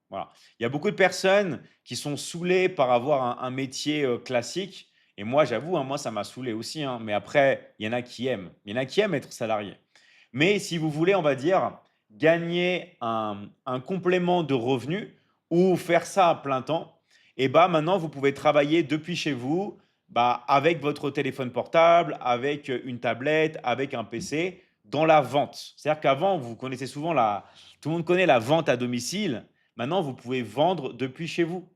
Voilà. Il y a beaucoup de personnes qui sont saoulées par avoir un métier classique. Et moi, j'avoue, hein, moi, ça m'a saoulé aussi, hein. Mais après, il y en a qui aiment. Il y en a qui aiment être salarié. Mais si vous voulez, on va dire, gagner un complément de revenus ou faire ça à plein temps, et bah maintenant, vous pouvez travailler depuis chez vous, bah, avec votre téléphone portable, avec une tablette, avec un PC, dans la vente. C'est-à-dire qu'avant, vous connaissez souvent tout le monde connaît la vente à domicile. Maintenant, vous pouvez vendre depuis chez vous.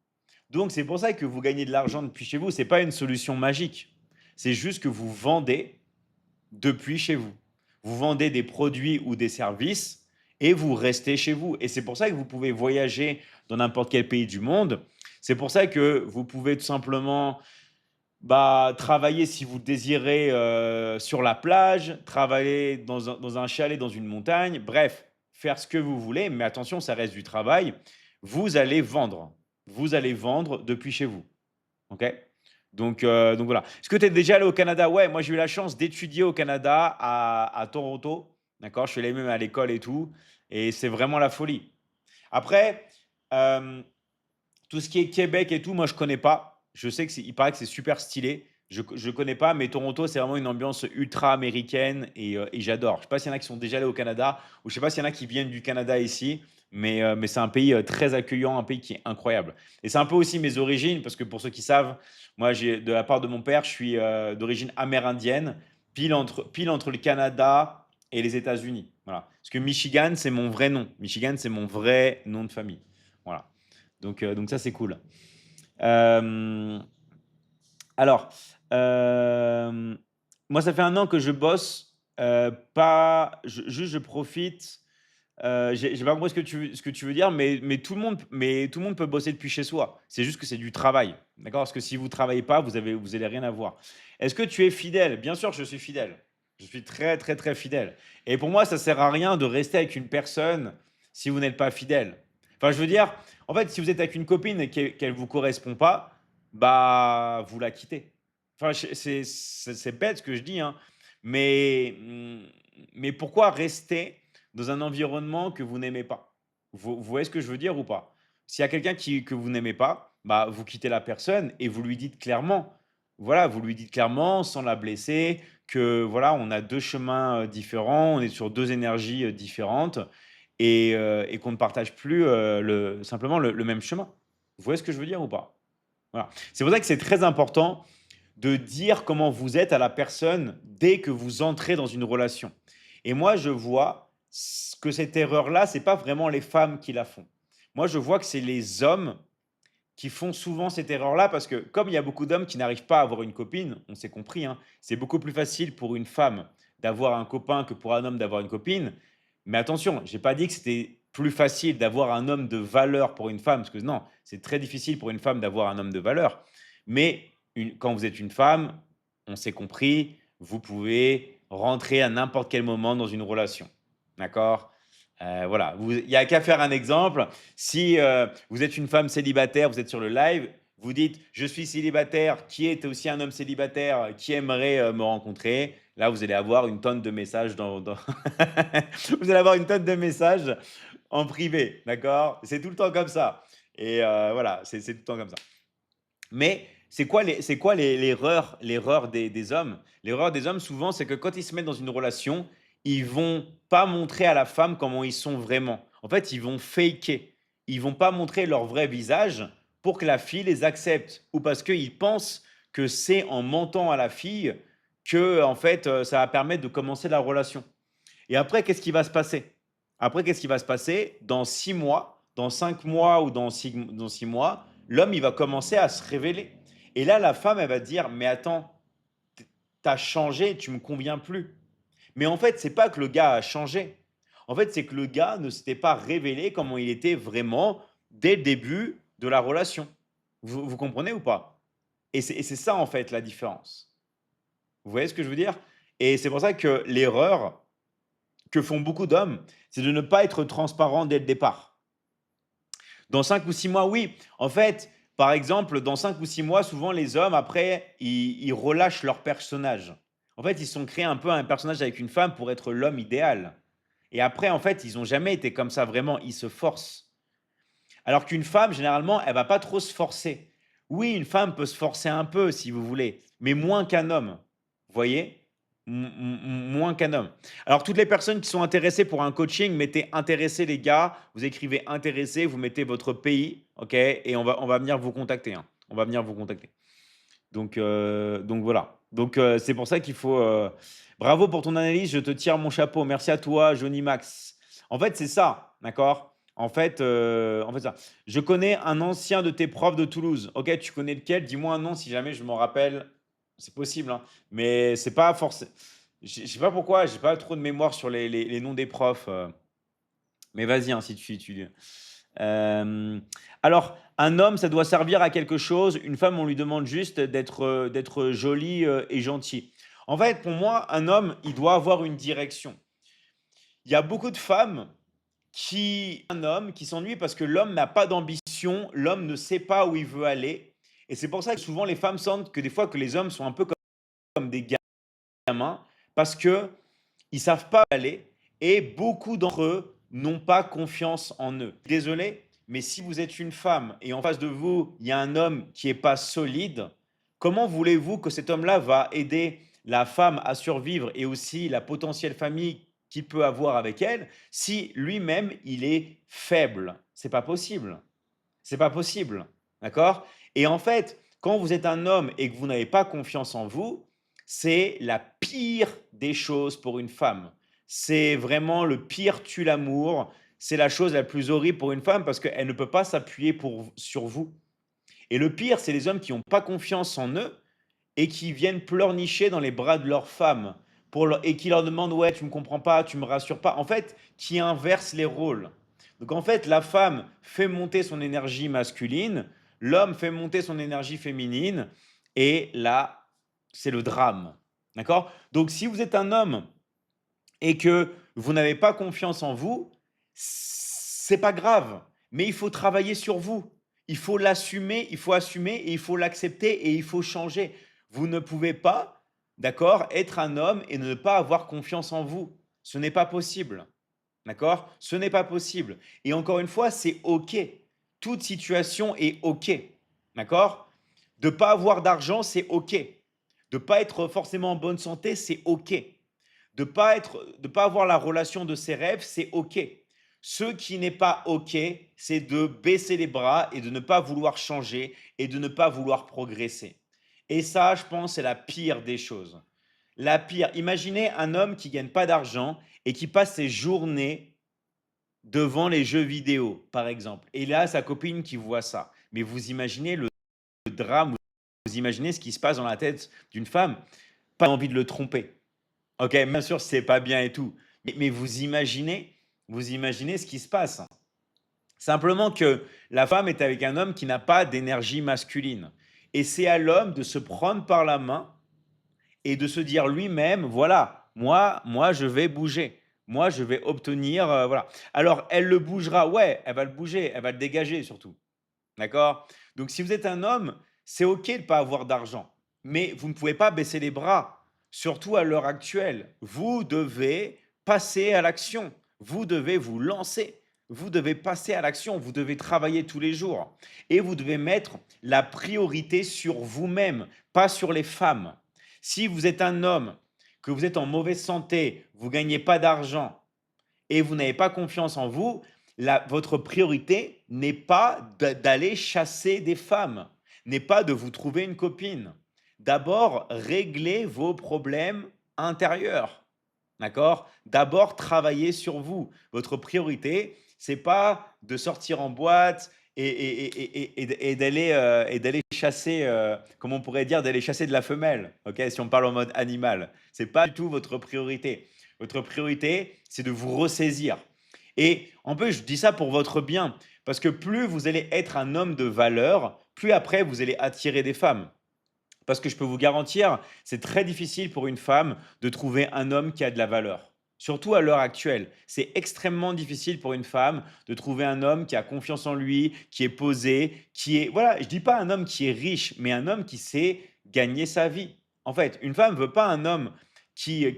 Donc, c'est pour ça que vous gagnez de l'argent depuis chez vous. Ce n'est pas une solution magique. C'est juste que vous vendez depuis chez vous. Vous vendez des produits ou des services et vous restez chez vous. Et c'est pour ça que vous pouvez voyager dans n'importe quel pays du monde. C'est pour ça que vous pouvez tout simplement bah, travailler si vous désirez sur la plage, travailler dans un chalet, dans une montagne, bref, faire ce que vous voulez, mais attention, ça reste du travail. Vous allez vendre. Vous allez vendre depuis chez vous. OK? Donc voilà. Est-ce que tu es déjà allé au Canada? Ouais, moi j'ai eu la chance d'étudier au Canada, à Toronto. D'accord? Je suis allé même à l'école et tout. Et c'est vraiment la folie. Après, euh, tout ce qui est Québec et tout, moi je connais pas. Je sais il paraît que c'est super stylé. Je connais pas, mais Toronto, c'est vraiment une ambiance ultra américaine et j'adore. Je sais pas s'il y en a qui sont déjà allés au Canada ou je sais pas s'il y en a qui viennent du Canada ici, mais c'est un pays très accueillant, un pays qui est incroyable. Et c'est un peu aussi mes origines, parce que pour ceux qui savent, moi, de la part de mon père, je suis d'origine amérindienne, pile entre le Canada et les États-Unis. Voilà. Parce que Michigan, c'est mon vrai nom. Michigan, c'est mon vrai nom de famille. Voilà. Donc ça, c'est cool. Euh, alors, euh, moi, ça fait un an que je bosse. Pas, juste, je profite. J'ai pas compris ce que tu veux dire, mais tout le monde peut bosser depuis chez soi. C'est juste que c'est du travail. D'accord? Parce que si vous travaillez pas, vous allez rien avoir. Est-ce que tu es fidèle? Bien sûr, je suis fidèle. Je suis très, très, très fidèle. Et pour moi, ça sert à rien de rester avec une personne si vous n'êtes pas fidèle. Enfin, je veux dire, en fait, si vous êtes avec une copine et qu'elle vous correspond pas, bah, vous la quittez. Enfin, c'est bête ce que je dis, hein, mais pourquoi rester dans un environnement que vous n'aimez pas? Vous voyez ce que je veux dire ou pas? S'il y a quelqu'un que vous n'aimez pas, bah, vous quittez la personne et vous lui dites clairement. Voilà, vous lui dites clairement, sans la blesser, que voilà, on a deux chemins différents, on est sur deux énergies différentes et qu'on ne partage plus simplement le même chemin. Vous voyez ce que je veux dire ou pas? Voilà. C'est pour ça que c'est très important de dire comment vous êtes à la personne dès que vous entrez dans une relation. Et moi, je vois, que cette erreur-là, c'est pas vraiment les femmes qui la font. Moi, je vois que c'est les hommes qui font souvent cette erreur-là parce que comme il y a beaucoup d'hommes qui n'arrivent pas à avoir une copine, on s'est compris, hein, c'est beaucoup plus facile pour une femme d'avoir un copain que pour un homme d'avoir une copine. Mais attention, j'ai pas dit que c'était plus facile d'avoir un homme de valeur pour une femme, parce que non, c'est très difficile pour une femme d'avoir un homme de valeur. Mais quand vous êtes une femme, on s'est compris, vous pouvez rentrer à n'importe quel moment dans une relation. D'accord. Voilà, il n'y a qu'à faire un exemple. Si vous êtes une femme célibataire, vous êtes sur le live, vous dites je suis célibataire, qui est aussi un homme célibataire qui aimerait me rencontrer. Là, vous allez avoir une tonne de messages vous allez avoir une tonne de messages en privé, d'accord? C'est tout le temps comme ça. Et voilà, c'est tout le temps comme ça. Mais c'est quoi l'erreur des hommes? L'erreur des hommes, souvent, c'est que quand ils se mettent dans une relation, ils vont pas montrer à la femme comment ils sont vraiment. En fait, ils vont faker. Ils vont pas montrer leur vrai visage pour que la fille les accepte ou parce qu'ils pensent que c'est en mentant à la fille que, en fait, ça va permettre de commencer la relation. Et après, qu'est-ce qui va se passer? Après, qu'est-ce qui va se passer? Dans 6 mois, dans 5 mois ou dans 6 mois, l'homme, il va commencer à se révéler. Et là, la femme, elle va dire, mais attends, t'as changé, tu me conviens plus. Mais en fait, c'est pas que le gars a changé. En fait, c'est que le gars ne s'était pas révélé comment il était vraiment dès le début de la relation. Vous comprenez ou pas? Et c'est ça, en fait, la différence. Vous voyez ce que je veux dire? Et c'est pour ça que l'erreur, que font beaucoup d'hommes, c'est de ne pas être transparent dès le départ. Dans 5 ou 6 mois, oui. En fait, par exemple, dans 5 ou 6 mois, souvent les hommes, après, ils relâchent leur personnage. En fait, ils se sont créés un peu un personnage avec une femme pour être l'homme idéal. Et après, en fait, ils n'ont jamais été comme ça vraiment, ils se forcent. Alors qu'une femme, généralement, elle va pas trop se forcer. Oui, une femme peut se forcer un peu, si vous voulez, mais moins qu'un homme. Vous voyez? Moins qu'un homme. Alors, toutes les personnes qui sont intéressées pour un coaching, mettez intéressé, les gars. Vous écrivez intéressé, vous mettez votre pays, ok? Et on va venir vous contacter, hein. On va venir vous contacter. Donc voilà. Donc, c'est pour ça qu'il faut. Bravo pour ton analyse, je te tire mon chapeau. Merci à toi, Johnny Max. En fait, c'est ça, d'accord? En fait, ça. Je connais un ancien de tes profs de Toulouse. Ok, tu connais lequel? Dis-moi un nom si jamais je m'en rappelle. C'est possible, hein. Mais c'est pas forcément. Je sais pas pourquoi, j'ai pas trop de mémoire sur les noms des profs. Mais vas-y, hein, si tu. Euh, alors, un homme, ça doit servir à quelque chose. Une femme, on lui demande juste d'être joli et gentil. En fait, pour moi, un homme, il doit avoir une direction. Il y a beaucoup de femmes un homme qui s'ennuie parce que l'homme n'a pas d'ambition, l'homme ne sait pas où il veut aller. Et c'est pour ça que souvent les femmes sentent que des fois que les hommes sont un peu comme des gamins parce que ils savent pas où aller et beaucoup d'entre eux n'ont pas confiance en eux. Désolé, mais si vous êtes une femme et en face de vous, il y a un homme qui est pas solide, comment voulez-vous que cet homme-là va aider la femme à survivre et aussi la potentielle famille qu'il peut avoir avec elle si lui-même il est faible? C'est pas possible. C'est pas possible. D'accord? Et en fait, quand vous êtes un homme et que vous n'avez pas confiance en vous, c'est la pire des choses pour une femme. C'est vraiment le pire tue l'amour. C'est la chose la plus horrible pour une femme parce qu'elle ne peut pas s'appuyer sur vous. Et le pire, c'est les hommes qui n'ont pas confiance en eux et qui viennent pleurnicher dans les bras de leur femme et qui leur demandent ouais, tu me comprends pas, tu me rassures pas. En fait, qui inversent les rôles. Donc en fait, la femme fait monter son énergie masculine, l'homme fait monter son énergie féminine, et là, c'est le drame. D'accord? Donc si vous êtes un homme et que vous n'avez pas confiance en vous, c'est pas grave, mais il faut travailler sur vous. Il faut l'assumer, il faut assumer et il faut l'accepter et il faut changer. Vous ne pouvez pas, d'accord, être un homme et ne pas avoir confiance en vous. Ce n'est pas possible. D'accord? Ce n'est pas possible. Et encore une fois, c'est OK. Toute situation est OK. D'accord? De ne pas avoir d'argent, c'est OK. De ne pas être forcément en bonne santé, c'est OK. De pas avoir la relation de ses rêves, c'est OK. Ce qui n'est pas OK, c'est de baisser les bras et de ne pas vouloir changer et de ne pas vouloir progresser. Et ça, je pense, c'est la pire des choses. La pire, imaginez un homme qui gagne pas d'argent et qui passe ses journées devant les jeux vidéo, par exemple. Et là, sa copine qui voit ça. Mais vous imaginez le drame, vous imaginez ce qui se passe dans la tête d'une femme, pas envie de le tromper. OK, bien sûr, c'est pas bien et tout. Mais vous imaginez ce qui se passe. Simplement que la femme est avec un homme qui n'a pas d'énergie masculine. Et c'est à l'homme de se prendre par la main et de se dire lui-même, voilà, moi, je vais bouger. Moi, je vais obtenir, voilà. Alors, elle le bougera, ouais, elle va le bouger, elle va le dégager surtout. D'accord? Donc, si vous êtes un homme, c'est OK de ne pas avoir d'argent, mais vous ne pouvez pas baisser les bras, surtout à l'heure actuelle. Vous devez passer à l'action. Vous devez vous lancer. Vous devez passer à l'action. Vous devez travailler tous les jours. Et vous devez mettre la priorité sur vous-même, pas sur les femmes. Si vous êtes un homme, que vous êtes en mauvaise santé, vous ne gagnez pas d'argent, et vous n'avez pas confiance en vous, votre priorité n'est pas d'aller chasser des femmes, n'est pas de vous trouver une copine. D'abord, réglez vos problèmes intérieurs. D'accord? D'abord, travaillez sur vous. Votre priorité, c'est pas de sortir en boîte et d'aller chasser, comment on pourrait dire, d'aller chasser de la femelle, ok? Si on parle en mode animal. C'est pas du tout votre priorité. Votre priorité, c'est de vous ressaisir. Et en plus, je dis ça pour votre bien, parce que plus vous allez être un homme de valeur, plus après vous allez attirer des femmes. Parce que je peux vous garantir, c'est très difficile pour une femme de trouver un homme qui a de la valeur. Surtout à l'heure actuelle, c'est extrêmement difficile pour une femme de trouver un homme qui a confiance en lui, qui est posé, qui est voilà, je dis pas un homme qui est riche, mais un homme qui sait gagner sa vie. En fait, une femme veut pas un homme qui ait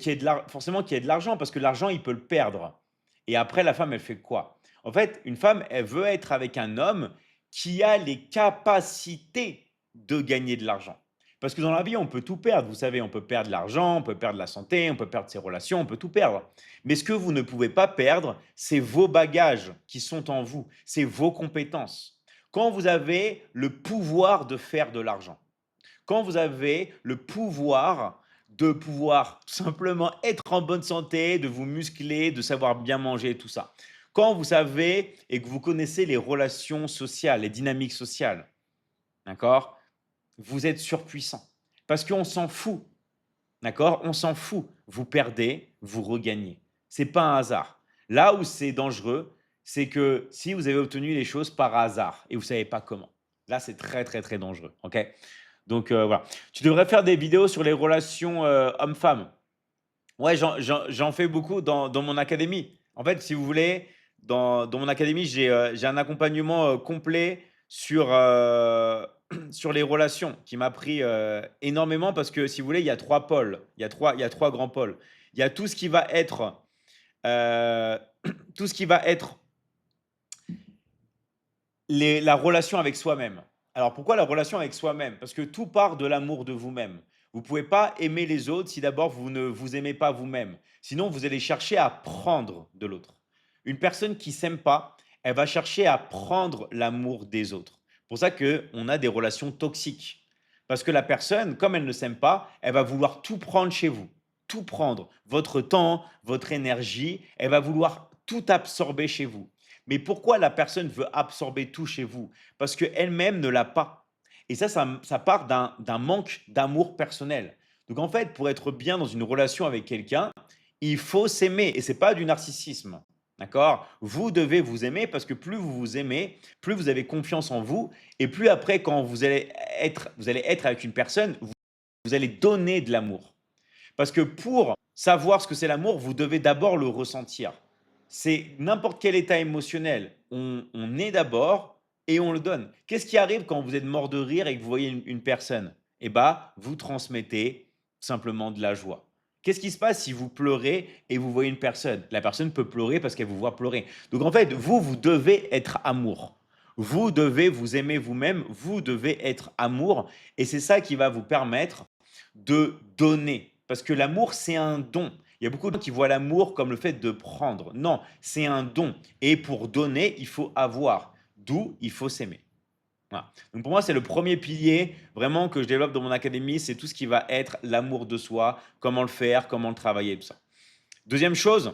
forcément qui ait de l'argent parce que l'argent, il peut le perdre. Et après la femme, elle fait quoi? En fait, une femme, elle veut être avec un homme qui a les capacités de gagner de l'argent. Parce que dans la vie, on peut tout perdre. Vous savez, on peut perdre l'argent, on peut perdre la santé, on peut perdre ses relations, on peut tout perdre. Mais ce que vous ne pouvez pas perdre, c'est vos bagages qui sont en vous, c'est vos compétences. Quand vous avez le pouvoir de faire de l'argent, quand vous avez le pouvoir de pouvoir tout simplement être en bonne santé, de vous muscler, de savoir bien manger, tout ça. Quand vous savez et que vous connaissez les relations sociales, les dynamiques sociales, d'accord? Vous êtes surpuissant. Parce qu'on s'en fout, d'accord? On s'en fout. Vous perdez, vous regagnez. C'est pas un hasard. Là où c'est dangereux, c'est que si vous avez obtenu les choses par hasard et vous savez pas comment. Là, c'est très, très, très dangereux, OK? Donc voilà. Tu devrais faire des vidéos sur les relations, hommes-femmes. Ouais, j'en fais beaucoup dans mon académie. En fait, si vous voulez, dans mon académie, j'ai un accompagnement, complet sur, sur les relations qui m'a pris, énormément parce que si vous voulez, il y a 3 pôles. Il y a 3 grands pôles. Il y a tout ce qui va être, heu, tout ce qui va être la relation avec soi-même. Alors pourquoi la relation avec soi-même? Parce que tout part de l'amour de vous-même. Vous ne pouvez pas aimer les autres si d'abord vous ne vous aimez pas vous-même. Sinon, vous allez chercher à prendre de l'autre. Une personne qui s'aime pas, elle va chercher à prendre l'amour des autres. C'est pour ça qu'on a des relations toxiques. Parce que la personne, comme elle ne s'aime pas, elle va vouloir tout prendre chez vous. Tout prendre. Votre temps, votre énergie, elle va vouloir tout absorber chez vous. Mais pourquoi la personne veut absorber tout chez vous? Parce qu'elle-même ne l'a pas. Et ça part d'un manque d'amour personnel. Donc en fait, pour être bien dans une relation avec quelqu'un, il faut s'aimer et c'est pas du narcissisme. D'accord? Vous devez vous aimer parce que plus vous vous aimez, plus vous avez confiance en vous et plus après quand vous allez être avec une personne, vous allez donner de l'amour. Parce que pour savoir ce que c'est l'amour, vous devez d'abord le ressentir. C'est n'importe quel état émotionnel. On est d'abord et on le donne. Qu'est-ce qui arrive quand vous êtes mort de rire et que vous voyez une personne? Eh bien, vous transmettez simplement de la joie. Qu'est-ce qui se passe si vous pleurez et vous voyez une personne? La personne peut pleurer parce qu'elle vous voit pleurer. Donc en fait, vous devez être amour. Vous devez vous aimer vous-même, vous devez être amour. Et c'est ça qui va vous permettre de donner. Parce que l'amour, c'est un don. Il y a beaucoup de gens qui voient l'amour comme le fait de prendre. Non, c'est un don. Et pour donner, il faut avoir. D'où il faut s'aimer. Voilà. Donc pour moi, c'est le premier pilier vraiment que je développe dans mon académie, c'est tout ce qui va être l'amour de soi, comment le faire, comment le travailler, tout ça. Deuxième chose,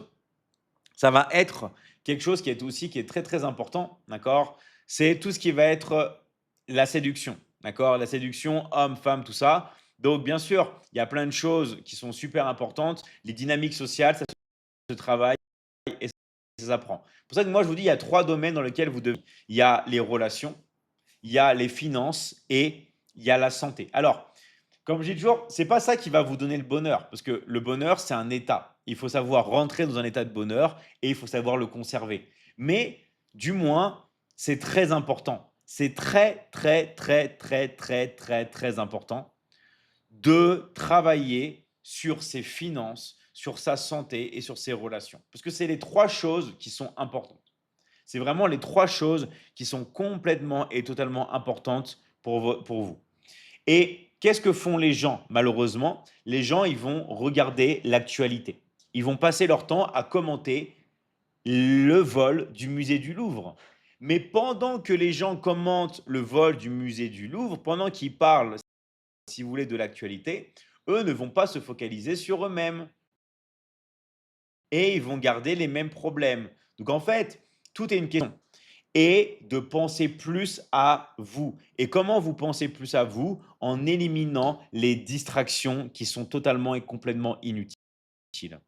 ça va être quelque chose qui est très, très important, d'accord? C'est tout ce qui va être, la séduction, d'accord? La séduction homme, femme, tout ça. Donc bien sûr, il y a plein de choses qui sont super importantes. Les dynamiques sociales, ça se travaille et ça s'apprend. C'est pour ça que moi, je vous dis, il y a 3 domaines dans lesquels vous devez il y a les relations, il y a les finances et il y a la santé. Alors, comme je dis toujours, c'est pas ça qui va vous donner le bonheur, parce que le bonheur, c'est un état. Il faut savoir rentrer dans un état de bonheur et il faut savoir le conserver. Mais du moins, c'est très important. C'est très, très, très, très, très, très, très important de travailler sur ses finances, sur sa santé et sur ses relations. Parce que c'est les 3 choses qui sont importantes. C'est vraiment les 3 choses qui sont complètement et totalement importantes pour vous. Et qu'est-ce que font les gens? Malheureusement, les gens, ils vont regarder l'actualité. Ils vont passer leur temps à commenter le vol du musée du Louvre. Mais pendant que les gens commentent le vol du musée du Louvre, pendant qu'ils parlent, si vous voulez, de l'actualité, eux ne vont pas se focaliser sur eux-mêmes et ils vont garder les mêmes problèmes. Donc en fait, tout est une question et de penser plus à vous. Et comment vous pensez plus à vous? En éliminant les distractions qui sont totalement et complètement inutiles.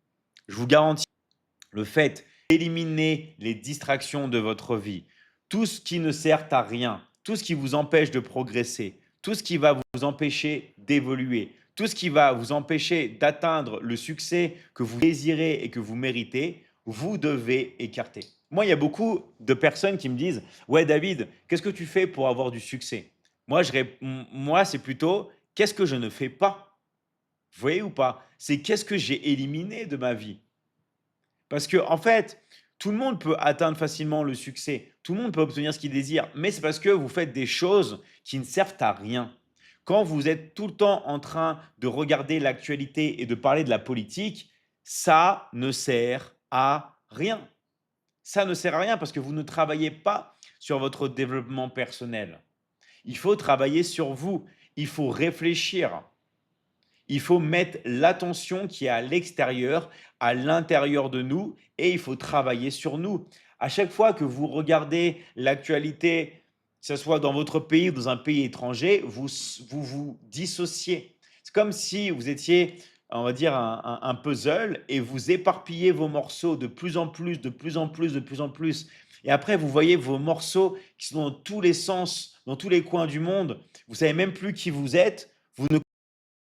Je vous garantis, le fait d'éliminer les distractions de votre vie, tout ce qui ne sert à rien, tout ce qui vous empêche de progresser, tout ce qui va vous empêcher d'évoluer, tout ce qui va vous empêcher d'atteindre le succès que vous désirez et que vous méritez, vous devez écarter. Moi, il y a beaucoup de personnes qui me disent: «Ouais, David, qu'est-ce que tu fais pour avoir du succès?» Moi, c'est plutôt: «Qu'est-ce que je ne fais pas?» Vous voyez ou pas? C'est qu'est-ce que j'ai éliminé de ma vie? Parce que en fait, tout le monde peut atteindre facilement le succès, tout le monde peut obtenir ce qu'il désire, mais c'est parce que vous faites des choses qui ne servent à rien. Quand vous êtes tout le temps en train de regarder l'actualité et de parler de la politique, ça ne sert à rien. Ça ne sert à rien parce que vous ne travaillez pas sur votre développement personnel. Il faut travailler sur vous, il faut réfléchir. Il faut mettre l'attention qui est à l'extérieur, à l'intérieur de nous et il faut travailler sur nous. À chaque fois que vous regardez l'actualité, que ce soit dans votre pays ou dans un pays étranger, vous dissociez. C'est comme si vous étiez, on va dire, un puzzle et vous éparpillez vos morceaux de plus en plus, de plus en plus, de plus en plus. Et après, vous voyez vos morceaux qui sont dans tous les sens, dans tous les coins du monde. Vous savez même plus qui vous êtes. Vous ne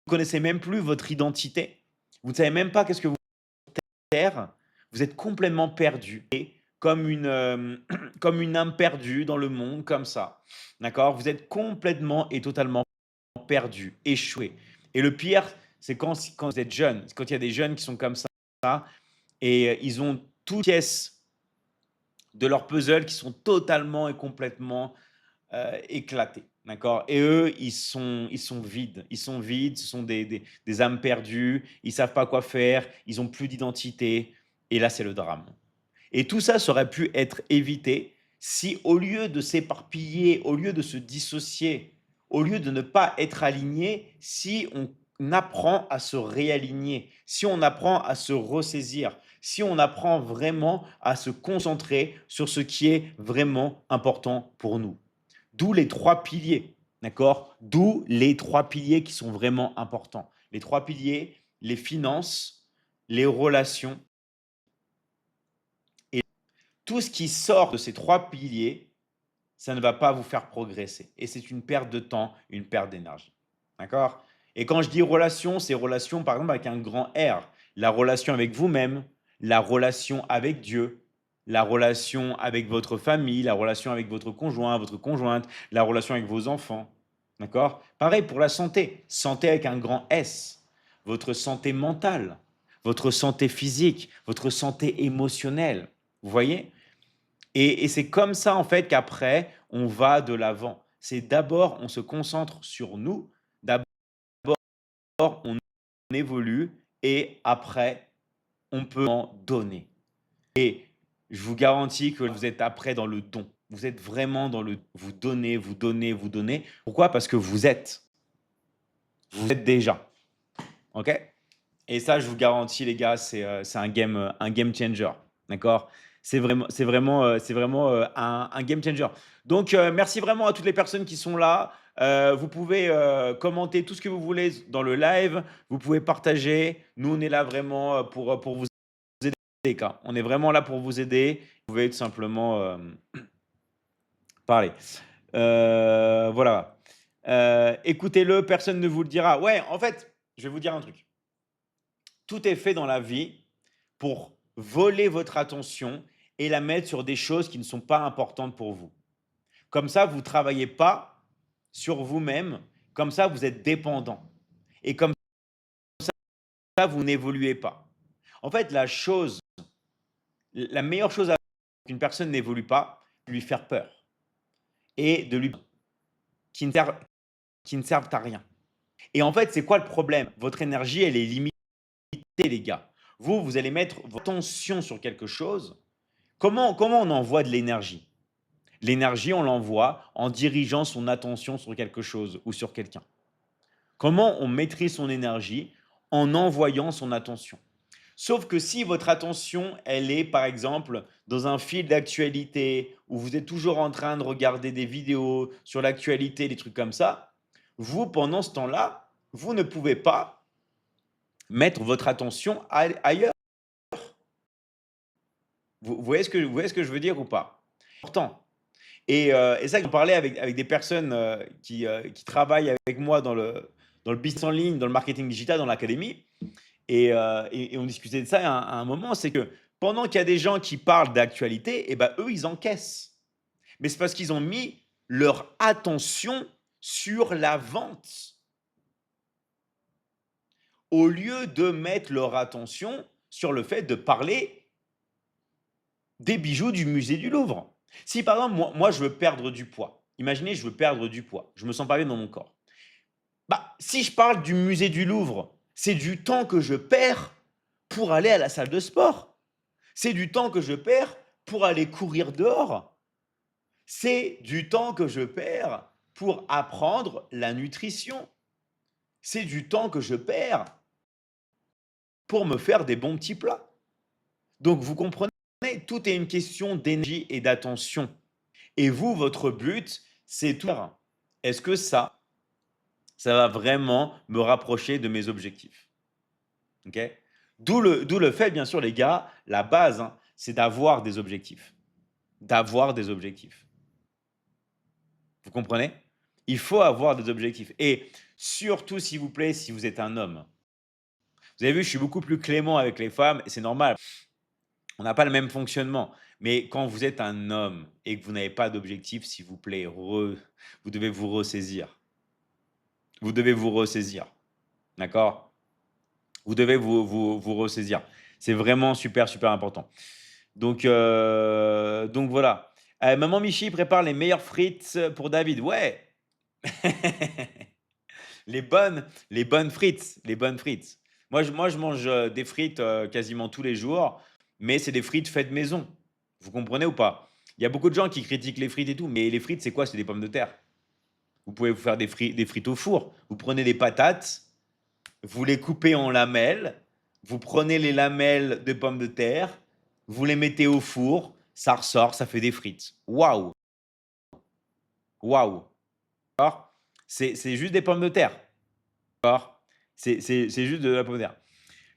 connaissez même plus votre identité. Vous ne savez même pas qu'est-ce que vous faire. Vous êtes complètement perdu et comme une, comme une âme perdue dans le monde, comme ça. D'accord? Vous êtes complètement et totalement perdu, échoué. Et le pire, c'est quand vous êtes jeune. Quand il y a des jeunes qui sont comme ça et ils ont toutes les pièces de leur puzzle qui sont totalement et complètement éclatés, d'accord? Et eux, ils sont vides. Ils sont vides, ce sont des âmes perdues, ils savent pas quoi faire, ils ont plus d'identité et là, c'est le drame. Et tout ça, ça aurait pu être évité si au lieu de s'éparpiller, au lieu de se dissocier, au lieu de ne pas être aligné, si on apprend à se réaligner, si on apprend à se ressaisir, si on apprend vraiment à se concentrer sur ce qui est vraiment important pour nous. D'où les 3 piliers, d'accord? D'où les 3 piliers qui sont vraiment importants. Les 3 piliers, les finances, les relations et tout ce qui sort de ces 3 piliers, ça ne va pas vous faire progresser et c'est une perte de temps, une perte d'énergie. D'accord? Et quand je dis relation, c'est relation par exemple avec un grand R. La relation avec vous-même, la relation avec Dieu, la relation avec votre famille, la relation avec votre conjoint, votre conjointe, la relation avec vos enfants. D'accord? Pareil pour la santé. Santé avec un grand S. Votre santé mentale, votre santé physique, votre santé émotionnelle. Vous voyez? Et c'est comme ça, en fait, qu'après, on va de l'avant. C'est d'abord, on se concentre sur nous, d'abord, on évolue et après, on peut en donner. Et je vous garantis que vous êtes après dans le don. Vous êtes vraiment dans le vous donnez, vous donnez, vous donnez. Pourquoi? Parce que vous êtes déjà, OK? Et ça, je vous garantis les gars, c'est un game changer, d'accord? C'est vraiment, un game changer. Donc merci vraiment à toutes les personnes qui sont là. Vous pouvez, commenter tout ce que vous voulez dans le live. Vous pouvez partager. Nous, on est là vraiment, pour vous aider, les gars. On est vraiment là pour vous aider. Vous pouvez tout simplement, parler. Voilà. Écoutez-le, personne ne vous le dira. Ouais, en fait, je vais vous dire un truc. Tout est fait dans la vie pour voler votre attention et la mettre sur des choses qui ne sont pas importantes pour vous. Comme ça, vous ne travaillez pas sur vous-même, comme ça, vous êtes dépendant. Et comme ça, vous n'évoluez pas. En fait, la meilleure chose à qu'une personne n'évolue pas, lui faire peur et de lui qui ne servent à rien. Et en fait, c'est quoi le problème? Votre énergie, elle est limitée, les gars. Vous allez mettre votre attention sur quelque chose. Comment on envoie de l'énergie? L'énergie, on l'envoie en dirigeant son attention sur quelque chose ou sur quelqu'un. Comment on maîtrise son énergie? En envoyant son attention. Sauf que si votre attention, elle est par exemple dans un fil d'actualité où vous êtes toujours en train de regarder des vidéos sur l'actualité, des trucs comme ça, vous, pendant ce temps-là, vous ne pouvez pas mettre votre attention ailleurs. Vous voyez ce que je veux dire ou pas? Important. Et ça, j'en parlais avec des personnes qui travaillent avec moi dans le business en ligne, dans le marketing digital, dans l'académie. Et on discutait de ça à un moment, c'est que pendant qu'il y a des gens qui parlent d'actualité, et ben eux, ils encaissent. Mais c'est parce qu'ils ont mis leur attention sur la vente, au lieu de mettre leur attention sur le fait de parler des bijoux du musée du Louvre. Si par exemple, moi je veux perdre du poids, imaginez, je veux perdre du poids, je me sens pas bien dans mon corps. Bah, si je parle du musée du Louvre, c'est du temps que je perds pour aller à la salle de sport. C'est du temps que je perds pour aller courir dehors. C'est du temps que je perds pour apprendre la nutrition. C'est du temps que je perds pour me faire des bons petits plats. Donc vous comprenez, tout est une question d'énergie et d'attention. Et vous, votre but, c'est tout. Est-ce que ça va vraiment me rapprocher de mes objectifs? OK? D'où le fait, bien sûr, les gars, la base, hein, c'est d'avoir des objectifs. D'avoir des objectifs. Vous comprenez? Il faut avoir des objectifs. Et surtout, s'il vous plaît, si vous êtes un homme. Vous avez vu, je suis beaucoup plus clément avec les femmes et c'est normal. On n'a pas le même fonctionnement. Mais quand vous êtes un homme et que vous n'avez pas d'objectif, s'il vous plaît, vous devez vous ressaisir. Vous devez vous ressaisir. D'accord? Vous devez vous ressaisir. C'est vraiment super, super important. Donc voilà. Maman Michi prépare les meilleures frites pour David. Ouais, les bonnes frites, les bonnes frites. Moi, je mange des frites quasiment tous les jours, mais c'est des frites faites maison. Vous comprenez ou pas? Il y a beaucoup de gens qui critiquent les frites et tout, mais les frites, c'est quoi? C'est des pommes de terre. Vous pouvez vous faire des frites au four. Vous prenez des patates, vous les coupez en lamelles, vous prenez les lamelles de pommes de terre, vous les mettez au four, ça ressort, ça fait des frites. Waouh! Waouh! D'accord? C'est juste des pommes de terre. D'accord? C'est juste de la pomme de terre.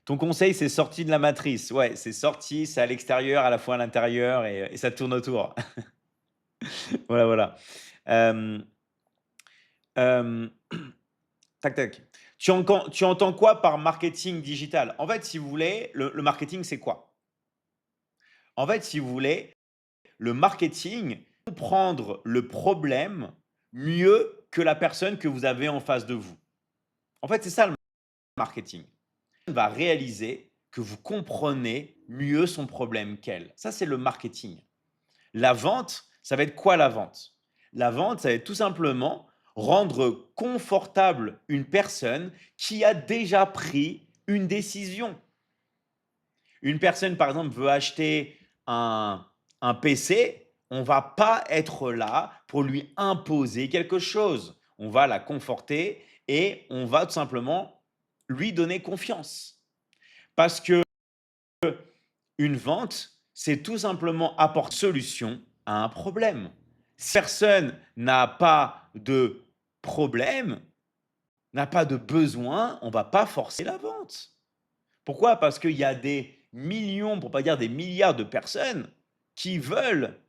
Ton conseil, c'est sorti de la matrice. Ouais, c'est sorti, c'est à l'extérieur, à la fois à l'intérieur et ça tourne autour. Voilà, voilà. Hem, hem, tac, tac. Tu entends quoi par marketing digital? En fait, si vous voulez, le marketing, c'est quoi? En fait, si vous voulez, le marketing, comprendre le problème mieux que la personne que vous avez en face de vous. En fait, c'est ça le marketing. Va réaliser que vous comprenez mieux son problème qu'elle. Ça, c'est le marketing. La vente, ça va être quoi la vente? La vente, ça va être tout simplement rendre confortable une personne qui a déjà pris une décision. Une personne, par exemple, veut acheter un PC, on va pas être là pour lui imposer quelque chose. On va la conforter et on va tout simplement lui donner confiance. Parce que une vente, c'est tout simplement apporter une solution à un problème. Si personne n'a pas de problème, n'a pas de besoin, on ne va pas forcer la vente. Pourquoi? Parce qu'il y a des millions, pour ne pas dire des milliards de personnes qui veulent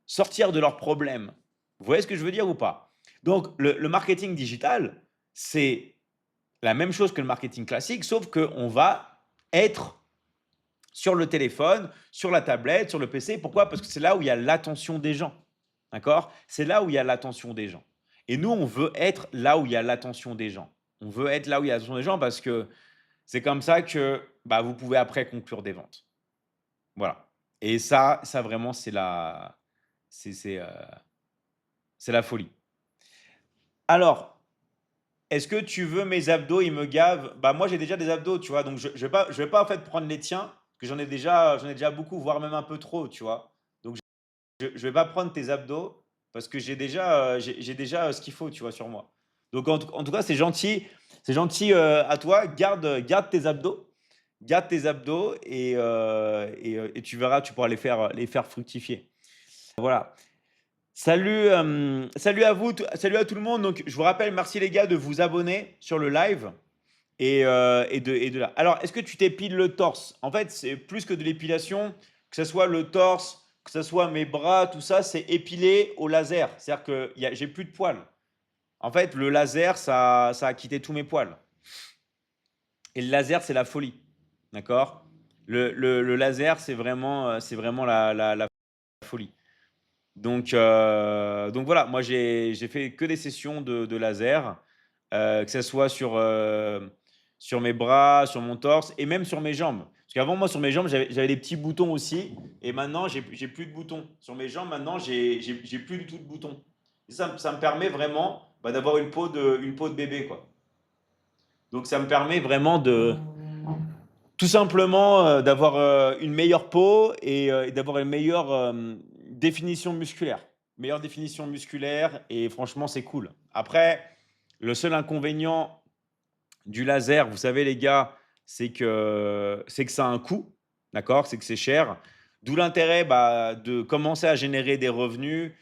sortir de leurs problèmes. Vous voyez ce que je veux dire ou pas? Donc, le marketing digital, c'est la même chose que le marketing classique, sauf qu'on va être sur le téléphone, sur la tablette, sur le PC. Pourquoi? Parce que c'est là où il y a l'attention des gens. D'accord? C'est là où il y a l'attention des gens. Et nous, on veut être là où il y a l'attention des gens. On veut être là où il y a l'attention des gens parce que c'est comme ça que bah, vous pouvez après conclure des ventes. Voilà. Et ça vraiment, c'est, c'est la folie. Alors, est-ce que tu veux mes abdos? Ils me gavent. Bah, moi, j'ai déjà des abdos, tu vois. Donc, je vais pas en fait prendre les tiens, parce que j'en ai déjà beaucoup, voire même un peu trop, tu vois. Donc, je vais pas prendre tes abdos parce que j'ai déjà ce qu'il faut, tu vois, sur moi. Donc, en tout cas, c'est gentil à toi. Garde tes abdos. Garde tes abdos et tu verras, tu pourras les faire fructifier. Voilà. Salut à vous, salut à tout le monde. Donc, je vous rappelle, merci les gars de vous abonner sur le live et de là. Alors, est-ce que tu t'épiles le torse? En fait, c'est plus que de l'épilation, que ce soit le torse, que ce soit mes bras, tout ça, c'est épilé au laser. C'est-à-dire que j'ai plus de poils. En fait, le laser, ça a quitté tous mes poils. Et le laser, c'est la folie. D'accord? Le laser, c'est vraiment la folie. Donc voilà, moi j'ai fait que des sessions de laser, que ce soit sur mes bras, sur mon torse et même sur mes jambes. Parce qu'avant, moi, sur mes jambes, j'avais des petits boutons aussi. Et maintenant, j'ai plus de boutons. Sur mes jambes, maintenant, j'ai plus du tout de boutons. Et ça me permet vraiment bah, d'avoir une peau de bébé, quoi. Donc ça me permet vraiment de tout simplement d'avoir une meilleure peau et d'avoir une meilleure définition musculaire. Meilleure définition musculaire et franchement, c'est cool. Après, le seul inconvénient du laser, vous savez les gars, c'est que ça a un coût, d'accord? C'est que c'est cher. D'où l'intérêt bah, de commencer à générer des revenus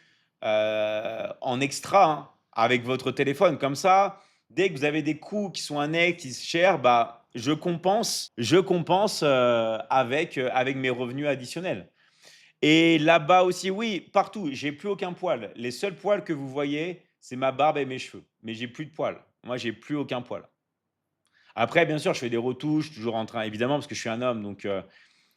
en extra hein, avec votre téléphone. Comme ça, dès que vous avez des coûts qui sont annexes, qui sont chers, bah, je compense avec mes revenus additionnels. Et là-bas aussi, oui, partout, j'ai plus aucun poil. Les seuls poils que vous voyez, c'est ma barbe et mes cheveux. Mais j'ai plus de poils. Moi, j'ai plus aucun poil. Après, bien sûr, je fais des retouches, toujours en train, évidemment, parce que je suis un homme. Donc, vous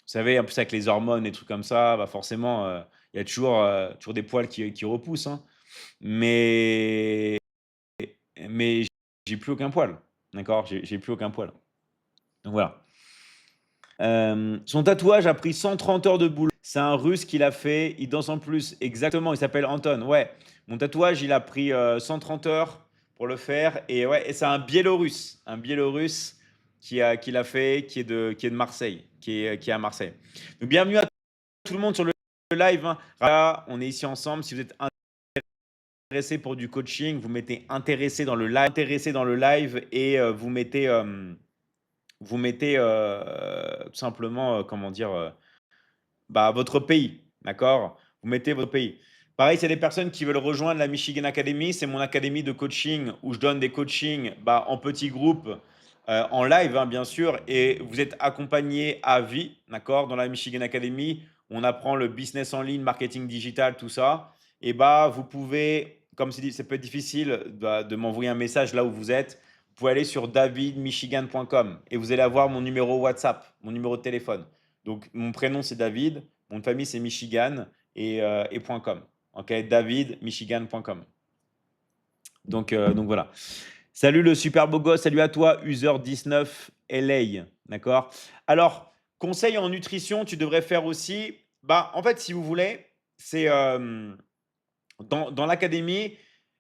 savez, en plus avec les hormones, et trucs comme ça, bah forcément, il y a toujours des poils qui repoussent. Hein. Mais, mais j'ai plus aucun poil. D'accord? J'ai plus aucun poil. Donc voilà. Son tatouage a pris 130 heures de boulot. C'est un Russe qui l'a fait. Il danse en plus. Exactement, il s'appelle Anton. Ouais, mon tatouage, il a pris 130 heures pour le faire. Et ouais, et c'est un Biélorusse. Un Biélorusse qui l'a fait, qui est de Marseille. Qui est à Marseille. Donc, bienvenue à tout le monde sur le live. Hein. Là, on est ici ensemble. Si vous êtes intéressé pour du coaching, vous mettez intéressé dans le live et vous mettez tout simplement, comment dire, bah, votre pays, d'accord? Vous mettez votre pays. Pareil, c'est des personnes qui veulent rejoindre la Michigan Academy. C'est mon académie de coaching où je donne des coachings bah, en petits groupes, en live, hein, bien sûr. Et vous êtes accompagné à vie, d'accord? Dans la Michigan Academy, on apprend le business en ligne, marketing digital, tout ça. Et bah, vous pouvez, comme c'est peut être difficile bah, de m'envoyer un message là où vous êtes, vous pouvez aller sur davidmichigan.com et vous allez avoir mon numéro WhatsApp, mon numéro de téléphone. Donc, mon prénom, c'est David, mon de famille, c'est Michigan et .com. Ok, davidmichigan.com. Donc voilà. Salut le super beau gosse, salut à toi, User19 LA. D'accord? Alors, conseil en nutrition, tu devrais faire aussi. Bah, en fait, si vous voulez, c'est dans l'académie,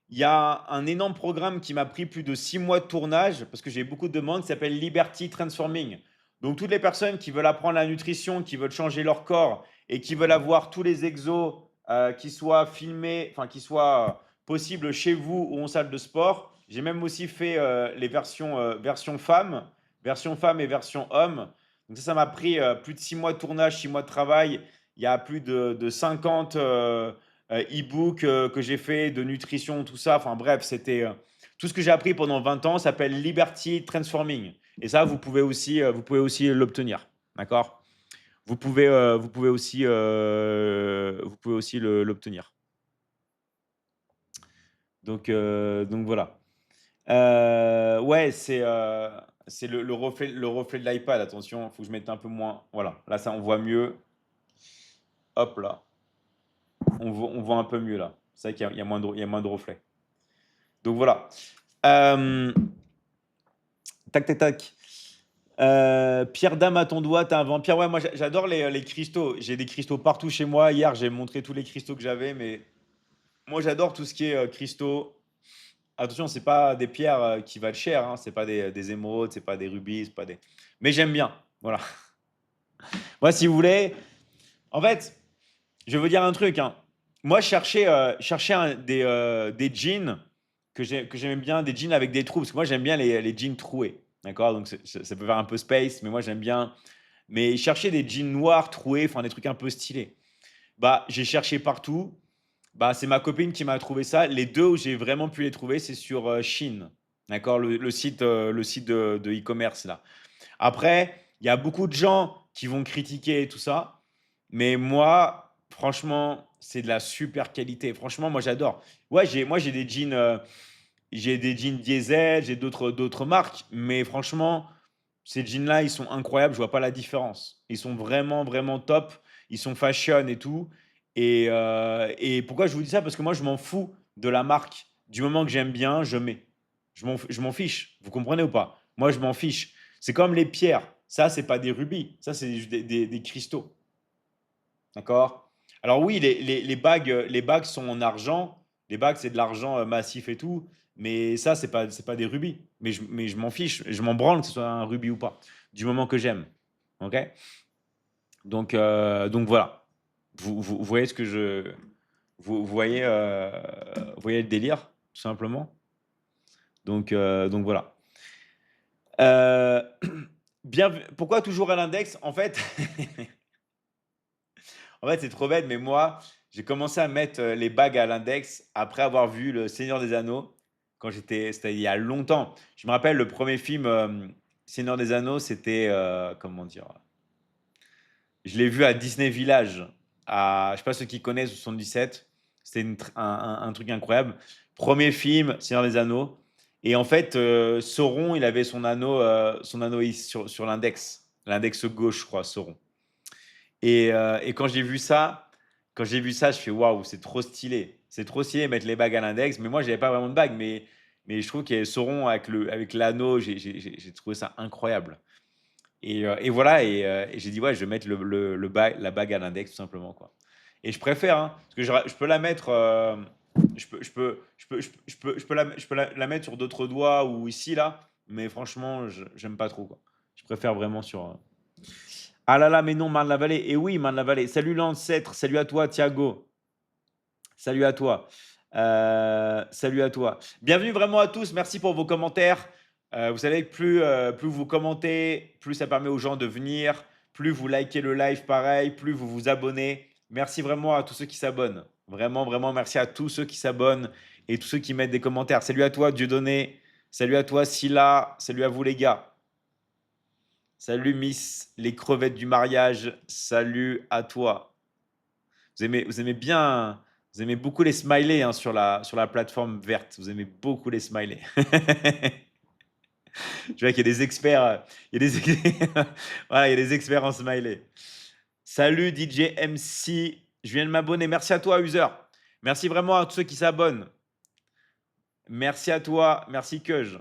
il y a un énorme programme qui m'a pris plus de 6 mois de tournage parce que j'ai beaucoup de demandes qui s'appelle Liberty Transforming. Donc, toutes les personnes qui veulent apprendre la nutrition, qui veulent changer leur corps et qui veulent avoir tous les exos qui soit filmé, enfin qui soit possible chez vous ou en salle de sport. J'ai même aussi fait les version femme et version homme. Donc ça m'a pris plus de 6 mois de tournage, 6 mois de travail. Il y a plus de 50 e-books que j'ai fait de nutrition, tout ça. Enfin bref, c'était tout ce que j'ai appris pendant 20 ans s'appelle Liberty Transforming. Et ça, vous pouvez aussi l'obtenir. D'accord? Vous pouvez aussi l'obtenir. Donc voilà. Ouais, c'est le reflet de l'iPad. Attention, il faut que je mette un peu moins. Voilà, là, ça, on voit mieux. Hop là, on voit un peu mieux là. C'est vrai qu'il y a il y a moins de reflets. Donc voilà. Euh, tac, tac, tac. Pierre Dame à ton doigt, t'as un vampire. Ouais, moi j'adore les cristaux. J'ai des cristaux partout chez moi. Hier, j'ai montré tous les cristaux que j'avais, mais moi j'adore tout ce qui est cristaux. Attention, c'est pas des pierres qui valent cher, hein. C'est pas des émeraudes, c'est pas des rubis, c'est pas des. Mais j'aime bien. Voilà. Moi, si vous voulez, en fait, je vais vous dire un truc, hein. Moi, chercher des jeans que j'aimais bien, des jeans avec des trous, parce que moi j'aime bien les jeans troués. D'accord? Donc ça peut faire un peu space, mais moi j'aime bien. Mais chercher des jeans noirs troués, enfin des trucs un peu stylés. Bah, j'ai cherché partout. Bah, c'est ma copine qui m'a trouvé ça. Les deux où j'ai vraiment pu les trouver, c'est sur Shein. D'accord? Le site de e-commerce là. Après, il y a beaucoup de gens qui vont critiquer tout ça. Mais moi, franchement, c'est de la super qualité. Franchement, moi, j'adore. Ouais, moi, j'ai des jeans diesel, j'ai d'autres marques. Mais franchement, ces jeans-là, ils sont incroyables. Je vois pas la différence. Ils sont vraiment, vraiment top. Ils sont fashion et tout. Et pourquoi je vous dis ça? Parce que moi, je m'en fous de la marque. Du moment que j'aime bien, je mets. Je m'en fiche. Vous comprenez ou pas? Moi, je m'en fiche. C'est comme les pierres. Ça, c'est pas des rubis. Ça, c'est des cristaux. D'accord? Alors oui, les bagues sont en argent. Les bagues, c'est de l'argent massif et tout. Mais ça, c'est pas des rubis. Mais je m'en fiche. Je m'en branle que ce soit un rubis ou pas. Du moment que j'aime. OK? Donc voilà. Vous voyez ce que je... Vous voyez le délire, tout simplement. Donc voilà. Euh, pourquoi toujours à l'index? En fait, en fait, c'est trop bête, mais moi, j'ai commencé à mettre les bagues à l'index après avoir vu Le Seigneur des Anneaux c'était il y a longtemps. Je me rappelle le premier film Seigneur des Anneaux, c'était comment dire? Je l'ai vu à Disney Village, je sais pas ceux qui connaissent 77. C'était un truc incroyable. Premier film Seigneur des Anneaux. Et en fait, Sauron, il avait son anneau sur l'index gauche, je crois, Sauron. Et quand j'ai vu ça, je fais waouh, c'est trop stylé. C'est trop stylé de mettre les bagues à l'index. Mais moi, j'avais pas vraiment de bague. Mais je trouve qu'il y a Sauron avec l'anneau, j'ai trouvé ça incroyable. Et voilà, et j'ai dit, ouais, je vais mettre la bague à l'index, tout simplement, quoi. Et je préfère, hein, parce que je peux la mettre, je peux la mettre sur d'autres doigts ou ici, là, mais franchement, j'aime pas trop, quoi. Je préfère vraiment sur. Ah là là, mais non, Marne-la-Vallée. Et oui, Marne-la-Vallée. Salut l'ancêtre, salut à toi, Thiago. Salut à toi. Salut à toi. Bienvenue vraiment à tous. Merci pour vos commentaires. Vous savez que plus vous commentez, plus ça permet aux gens de venir. Plus vous likez le live, pareil. Plus vous vous abonnez. Merci vraiment à tous ceux qui s'abonnent. Vraiment, vraiment, merci à tous ceux qui s'abonnent et tous ceux qui mettent des commentaires. Salut à toi, Dieudonné. Salut à toi, Scylla. Salut à vous, les gars. Salut, Miss. Les crevettes du mariage. Salut à toi. Vous aimez bien, vous aimez beaucoup les smileys hein, sur la plateforme verte. Vous aimez beaucoup les smileys. Je vois qu'il y a des experts. Il y a des, voilà, il y a des experts en smiley. Salut DJ MC. Je viens de m'abonner. Merci à toi, user. Merci vraiment à tous ceux qui s'abonnent. Merci à toi. Merci, Keuj.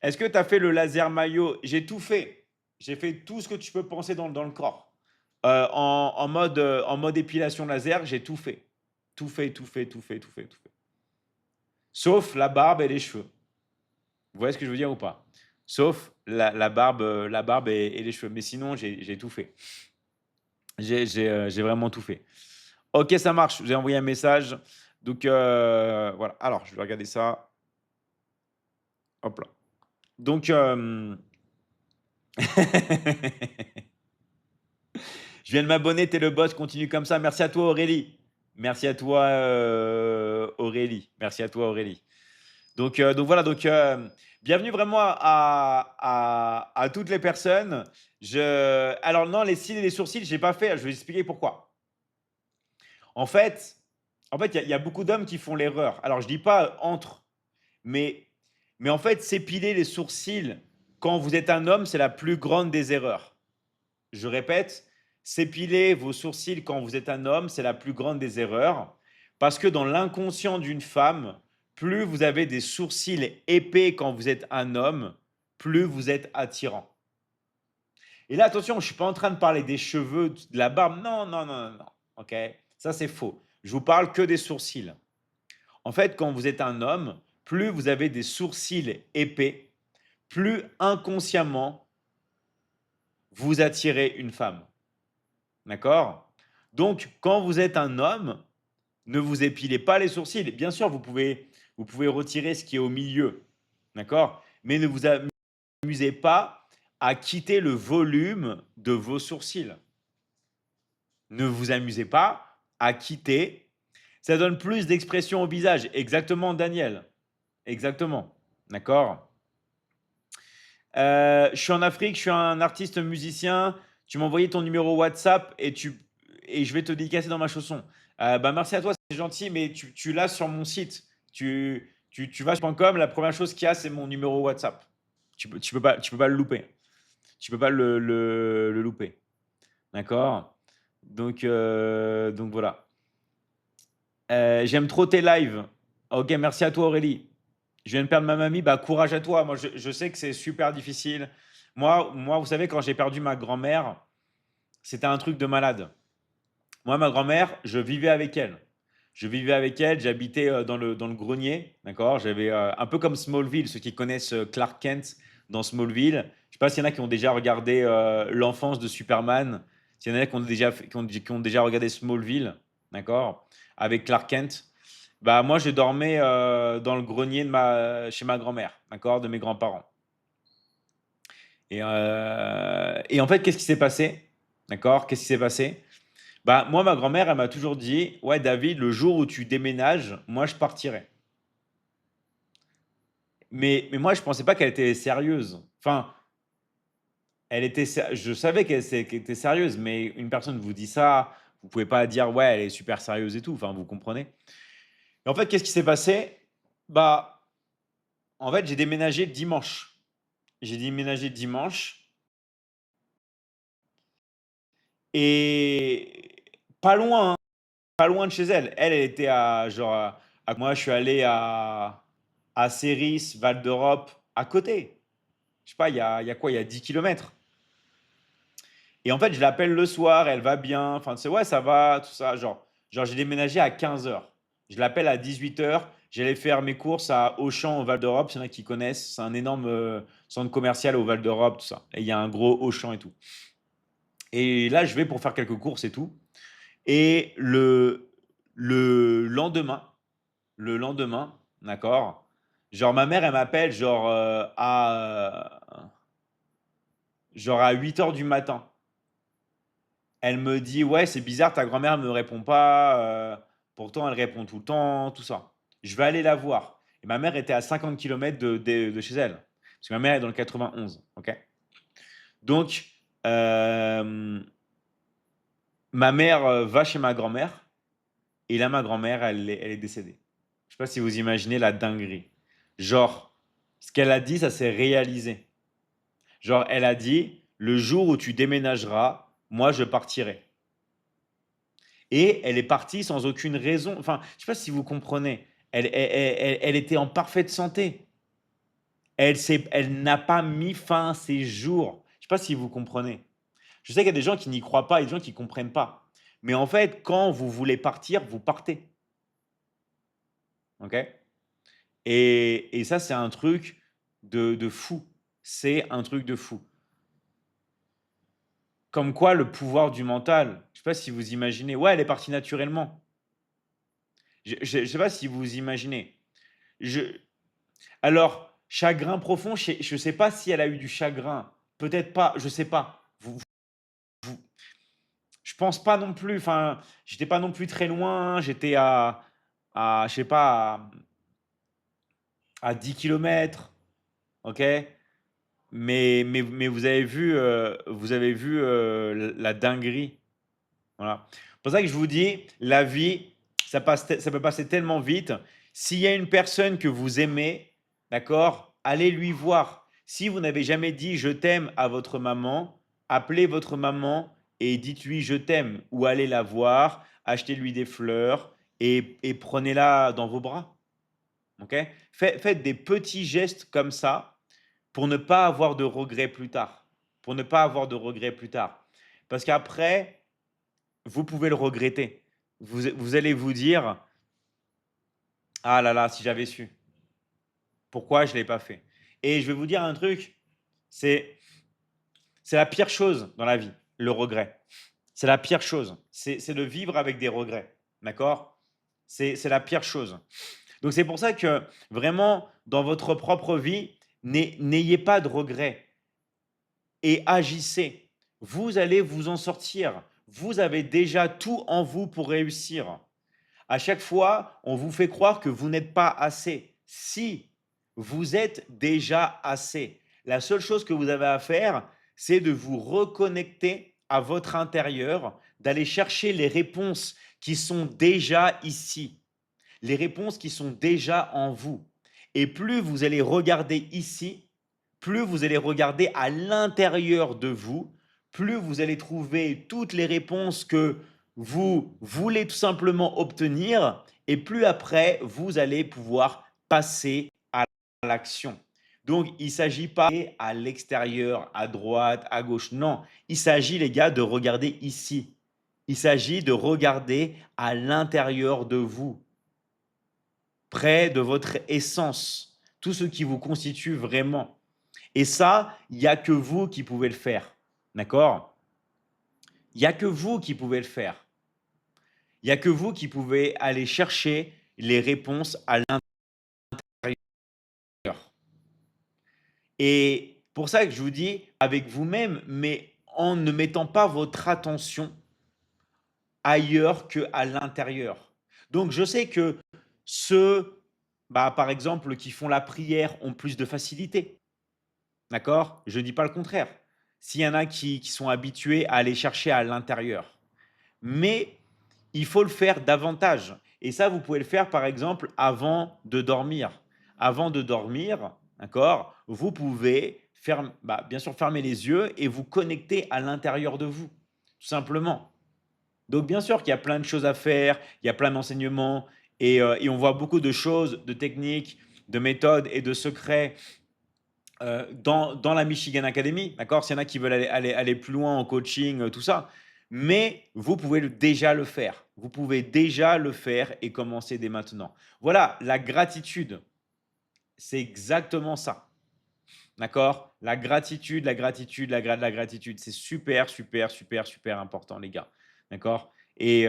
Est-ce que tu as fait le laser maillot? J'ai tout fait. J'ai fait tout ce que tu peux penser dans le corps. En mode épilation laser, j'ai tout fait. Tout fait, tout fait, tout fait, tout fait, tout fait. Sauf la barbe et les cheveux. Vous voyez ce que je veux dire ou pas? Sauf la barbe et les cheveux. Mais sinon, j'ai tout fait. J'ai vraiment tout fait. OK, ça marche, je vous ai envoyé un message. Donc, voilà. Alors, je vais regarder ça. Hop là. Donc, je viens de m'abonner, tu le boss, continue comme ça. Merci à toi, Aurélie. Merci à toi, Aurélie. Merci à toi, Aurélie. Donc voilà, bienvenue vraiment à toutes les personnes. Alors non, les cils et les sourcils, je n'ai pas fait. Je vais expliquer pourquoi. En fait, il y a beaucoup d'hommes qui font l'erreur. Alors, je dis pas entre, mais, mais en fait, s'épiler les sourcils quand vous êtes un homme, c'est la plus grande des erreurs. Je répète, s'épiler vos sourcils quand vous êtes un homme, c'est la plus grande des erreurs. Parce que dans l'inconscient d'une femme, plus vous avez des sourcils épais quand vous êtes un homme, plus vous êtes attirant. Et là, attention, je ne suis pas en train de parler des cheveux, de la barbe. Non, non, non, non, non. OK? Ça, c'est faux. Je vous parle que des sourcils. En fait, quand vous êtes un homme, plus vous avez des sourcils épais, plus inconsciemment vous attirez une femme. D'accord? Donc, quand vous êtes un homme, ne vous épilez pas les sourcils. Bien sûr, vous pouvez retirer ce qui est au milieu. D'accord? Mais ne vous amusez pas à quitter le volume de vos sourcils. Ne vous amusez pas à quitter. Ça donne plus d'expression au visage. Exactement, Daniel. Exactement. D'accord? Je suis en Afrique, je suis un artiste musicien. Tu m'as envoyé ton numéro WhatsApp et je vais te dédicacer dans ma chanson. Bah, merci à toi, c'est gentil, mais tu l'as sur mon site. Tu vas sur .com, la première chose qu'il y a, c'est mon numéro WhatsApp. Tu peux pas le louper. Tu peux pas le louper. D'accord? Donc voilà. J'aime trop tes lives. Ok, merci à toi Aurélie. Je viens de perdre ma mamie, bah courage à toi. Moi, je sais que c'est super difficile. Moi, vous savez, quand j'ai perdu ma grand-mère, c'était un truc de malade. Moi, ma grand-mère, je vivais avec elle. Je vivais avec elle, j'habitais dans le grenier, d'accord? J'avais un peu comme Smallville, ceux qui connaissent Clark Kent dans Smallville. Je sais pas s'il y en a qui ont déjà regardé l'enfance de Superman, s'il y en a qui ont déjà regardé Smallville, d'accord? Avec Clark Kent. Bah, moi, je dormais dans le grenier chez ma grand-mère, d'accord? De mes grands-parents. Et en fait, qu'est-ce qui s'est passé? D'accord? Qu'est-ce qui s'est passé? Bah, moi, ma grand-mère, elle m'a toujours dit, ouais, David, le jour où tu déménages, moi, je partirai. Mais moi, je pensais pas qu'elle était sérieuse. Enfin, je savais qu'elle était sérieuse, mais une personne vous dit ça, vous pouvez pas dire, ouais, elle est super sérieuse et tout. Enfin, vous comprenez? Et en fait, qu'est-ce qui s'est passé? Bah, en fait, j'ai déménagé dimanche. J'ai déménagé dimanche et pas loin, hein, pas loin de chez elle. Elle était à genre moi je suis allé à Céris, Val d'Europe, à côté. Je sais pas, il y a quoi? Il y a 10 kilomètres. Et en fait, je l'appelle le soir, elle va bien. Enfin, c'est ouais, ça va, tout ça. Genre j'ai déménagé à 15 heures. Je l'appelle à 18 heures. J'allais faire mes courses à Auchan au Val d'Europe. S'il y en a qui connaissent, c'est un énorme centre commercial au Val d'Europe, tout ça. Et il y a un gros Auchan et tout. Et là, je vais pour faire quelques courses et tout. Et le lendemain, d'accord, genre ma mère, elle m'appelle genre à 8 heures du matin. Elle me dit, ouais, c'est bizarre, ta grand-mère ne me répond pas, pourtant elle répond tout le temps, tout ça. Je vais aller la voir. Et ma mère était à 50 kilomètres de chez elle. Parce que ma mère est dans le 91, ok? Donc, euh, ma mère va chez ma grand-mère. Et là, ma grand-mère, elle est décédée. Je sais pas si vous imaginez la dinguerie. Genre, ce qu'elle a dit, ça s'est réalisé. Genre, elle a dit, le jour où tu déménageras, moi, je partirai. Et elle est partie sans aucune raison. Enfin, je sais pas si vous comprenez. Elle était en parfaite santé. Elle n'a pas mis fin à ses jours. Je sais pas si vous comprenez. Je sais qu'il y a des gens qui n'y croient pas et des gens qui ne comprennent pas. Mais en fait, quand vous voulez partir, vous partez. Ok? Et ça, c'est un truc de fou. C'est un truc de fou. Comme quoi le pouvoir du mental, je sais pas si vous imaginez, ouais, elle est partie naturellement. Je sais pas si vous imaginez. Je Alors, chagrin profond, je sais pas si elle a eu du chagrin, peut-être pas, je sais pas. Je pense pas non plus, enfin, j'étais pas non plus très loin, j'étais à je sais pas, à 10 kilomètres, OK? Mais vous avez vu, la dinguerie. Voilà. C'est pour ça que je vous dis, la vie, ça peut passer tellement vite. S'il y a une personne que vous aimez, d'accord, allez lui voir. Si vous n'avez jamais dit je t'aime à votre maman, appelez votre maman et dites-lui je t'aime. Ou allez la voir, achetez-lui des fleurs et prenez-la dans vos bras. Ok? Faites des petits gestes comme ça pour ne pas avoir de regrets plus tard. Pour ne pas avoir de regrets plus tard. Parce qu'après, vous pouvez le regretter. Vous allez vous dire: «Ah là là, si j'avais su, pourquoi je ne l'ai pas fait?» Et je vais vous dire un truc, c'est c'est la pire chose dans la vie, le regret. C'est la pire chose. C'est de vivre avec des regrets, d'accord? C'est la pire chose. Donc c'est pour ça que vraiment, dans votre propre vie, n'ayez pas de regrets et agissez. Vous allez vous en sortir. Vous avez déjà tout en vous pour réussir. À chaque fois, on vous fait croire que vous n'êtes pas assez. Si, vous êtes déjà assez. La seule chose que vous avez à faire, c'est de vous reconnecter à votre intérieur, d'aller chercher les réponses qui sont déjà ici, les réponses qui sont déjà en vous. Et plus vous allez regarder ici, plus vous allez regarder à l'intérieur de vous, plus vous allez trouver toutes les réponses que vous voulez tout simplement obtenir, et plus après, vous allez pouvoir passer à l'action. Donc, il ne s'agit pas à l'extérieur, à droite, à gauche. Non, il s'agit, les gars, de regarder ici. Il s'agit de regarder à l'intérieur de vous, près de votre essence, tout ce qui vous constitue vraiment. Et ça, il n'y a que vous qui pouvez le faire. D'accord? Il n'y a que vous qui pouvez le faire. Il n'y a que vous qui pouvez aller chercher les réponses à l'intérieur. Et pour ça que je vous dis, avec vous-même, mais en ne mettant pas votre attention ailleurs qu'à l'intérieur. Donc, je sais que ceux, par exemple, qui font la prière ont plus de facilité. D'accord? Je ne dis pas le contraire. S'il y en a qui sont habitués à aller chercher à l'intérieur. Mais il faut le faire davantage. Et ça, vous pouvez le faire, par exemple, avant de dormir. Avant de dormir, d'accord, vous pouvez faire, bien sûr fermer les yeux et vous connecter à l'intérieur de vous, tout simplement. Donc, bien sûr qu'il y a plein de choses à faire, il y a plein d'enseignements et on voit beaucoup de choses, de techniques, de méthodes et de secrets dans la Michigan Academy, d'accord? S'il y en a qui veulent aller plus loin en coaching, tout ça. Mais vous pouvez déjà le faire. Vous pouvez déjà le faire et commencer dès maintenant. Voilà, la gratitude, c'est exactement ça. D'accord? La gratitude, la gratitude, c'est super, super, super, super important, les gars. D'accord? Et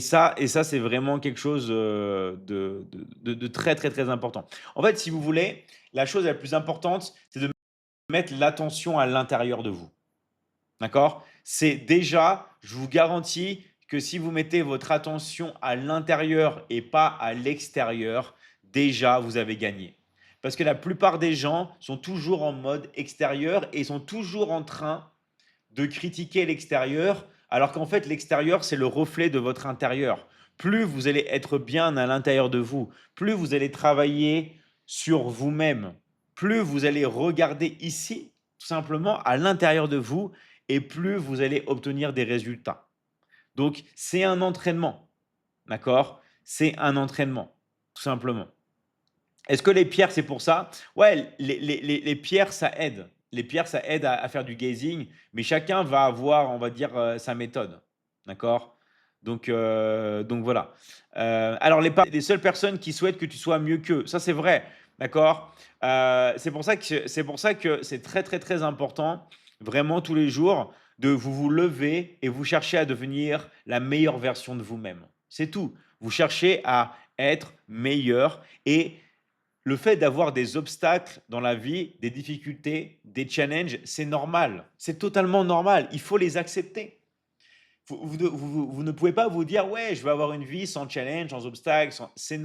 ça, c'est vraiment quelque chose de très, très, très important. En fait, si vous voulez, la chose la plus importante, c'est de mettre l'attention à l'intérieur de vous. D'accord? C'est déjà, je vous garantis que si vous mettez votre attention à l'intérieur et pas à l'extérieur, déjà, vous avez gagné. Parce que la plupart des gens sont toujours en mode extérieur et sont toujours en train de critiquer l'extérieur, alors qu'en fait, l'extérieur, c'est le reflet de votre intérieur. Plus vous allez être bien à l'intérieur de vous, plus vous allez travailler sur vous-même, plus vous allez regarder ici, tout simplement, à l'intérieur de vous, et plus vous allez obtenir des résultats. Donc, c'est un entraînement, d'accord? C'est un entraînement, tout simplement. Est-ce que les pierres, c'est pour ça? Ouais, les pierres, ça aide. Les pierres, ça aide à faire du gazing, mais chacun va avoir, on va dire, sa méthode. D'accord? Donc voilà. Alors les seules personnes qui souhaitent que tu sois mieux qu'eux, ça c'est vrai. D'accord? C'est pour ça que c'est très, très, très important, vraiment tous les jours, de vous lever et vous cherchez à devenir la meilleure version de vous-même. C'est tout. Vous cherchez à être meilleur et le fait d'avoir des obstacles dans la vie, des difficultés, des challenges, c'est normal. C'est totalement normal. Il faut les accepter. Vous ne pouvez pas vous dire, ouais, je vais avoir une vie sans challenge, sans obstacles. C'est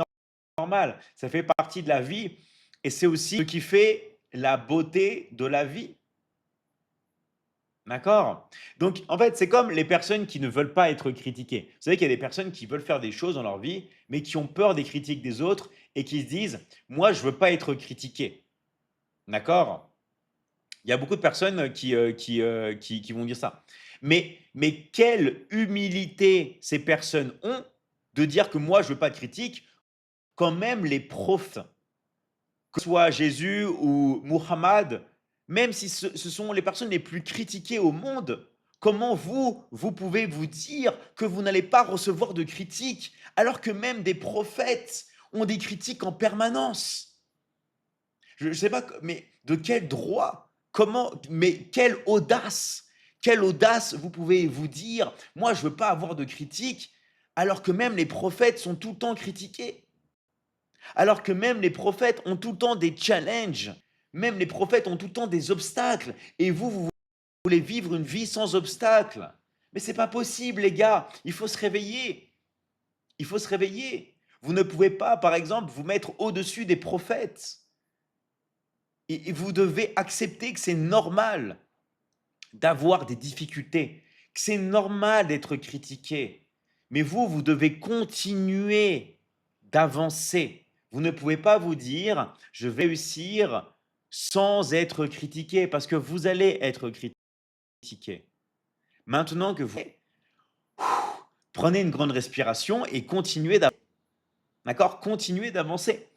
normal. Ça fait partie de la vie et c'est aussi ce qui fait la beauté de la vie. D'accord? Donc, en fait, c'est comme les personnes qui ne veulent pas être critiquées. Vous savez qu'il y a des personnes qui veulent faire des choses dans leur vie, mais qui ont peur des critiques des autres et qui se disent, moi, je veux pas être critiqué. D'accord? Il y a beaucoup de personnes qui vont dire ça. Mais quelle humilité ces personnes ont de dire que moi, je veux pas de critique, quand même les profs, que ce soit Jésus ou Muhammad, même si ce sont les personnes les plus critiquées au monde, comment vous pouvez vous dire que vous n'allez pas recevoir de critiques alors que même des prophètes ont des critiques en permanence? Je ne sais pas, mais de quel droit? Comment? Mais quelle audace vous pouvez vous dire, moi je veux pas avoir de critiques, alors que même les prophètes sont tout le temps critiqués. Alors que même les prophètes ont tout le temps des challenges, même les prophètes ont tout le temps des obstacles, et vous voulez vivre une vie sans obstacles. Mais c'est pas possible, les gars. Il faut se réveiller. Il faut se réveiller. Vous ne pouvez pas, par exemple, vous mettre au-dessus des prophètes. Et vous devez accepter que c'est normal d'avoir des difficultés, que c'est normal d'être critiqué. Mais vous devez continuer d'avancer. Vous ne pouvez pas vous dire, je vais réussir sans être critiqué, parce que vous allez être critiqué. Maintenant que vous prenez une grande respiration et continuez d'avancer. D'accord? Continuez d'avancer.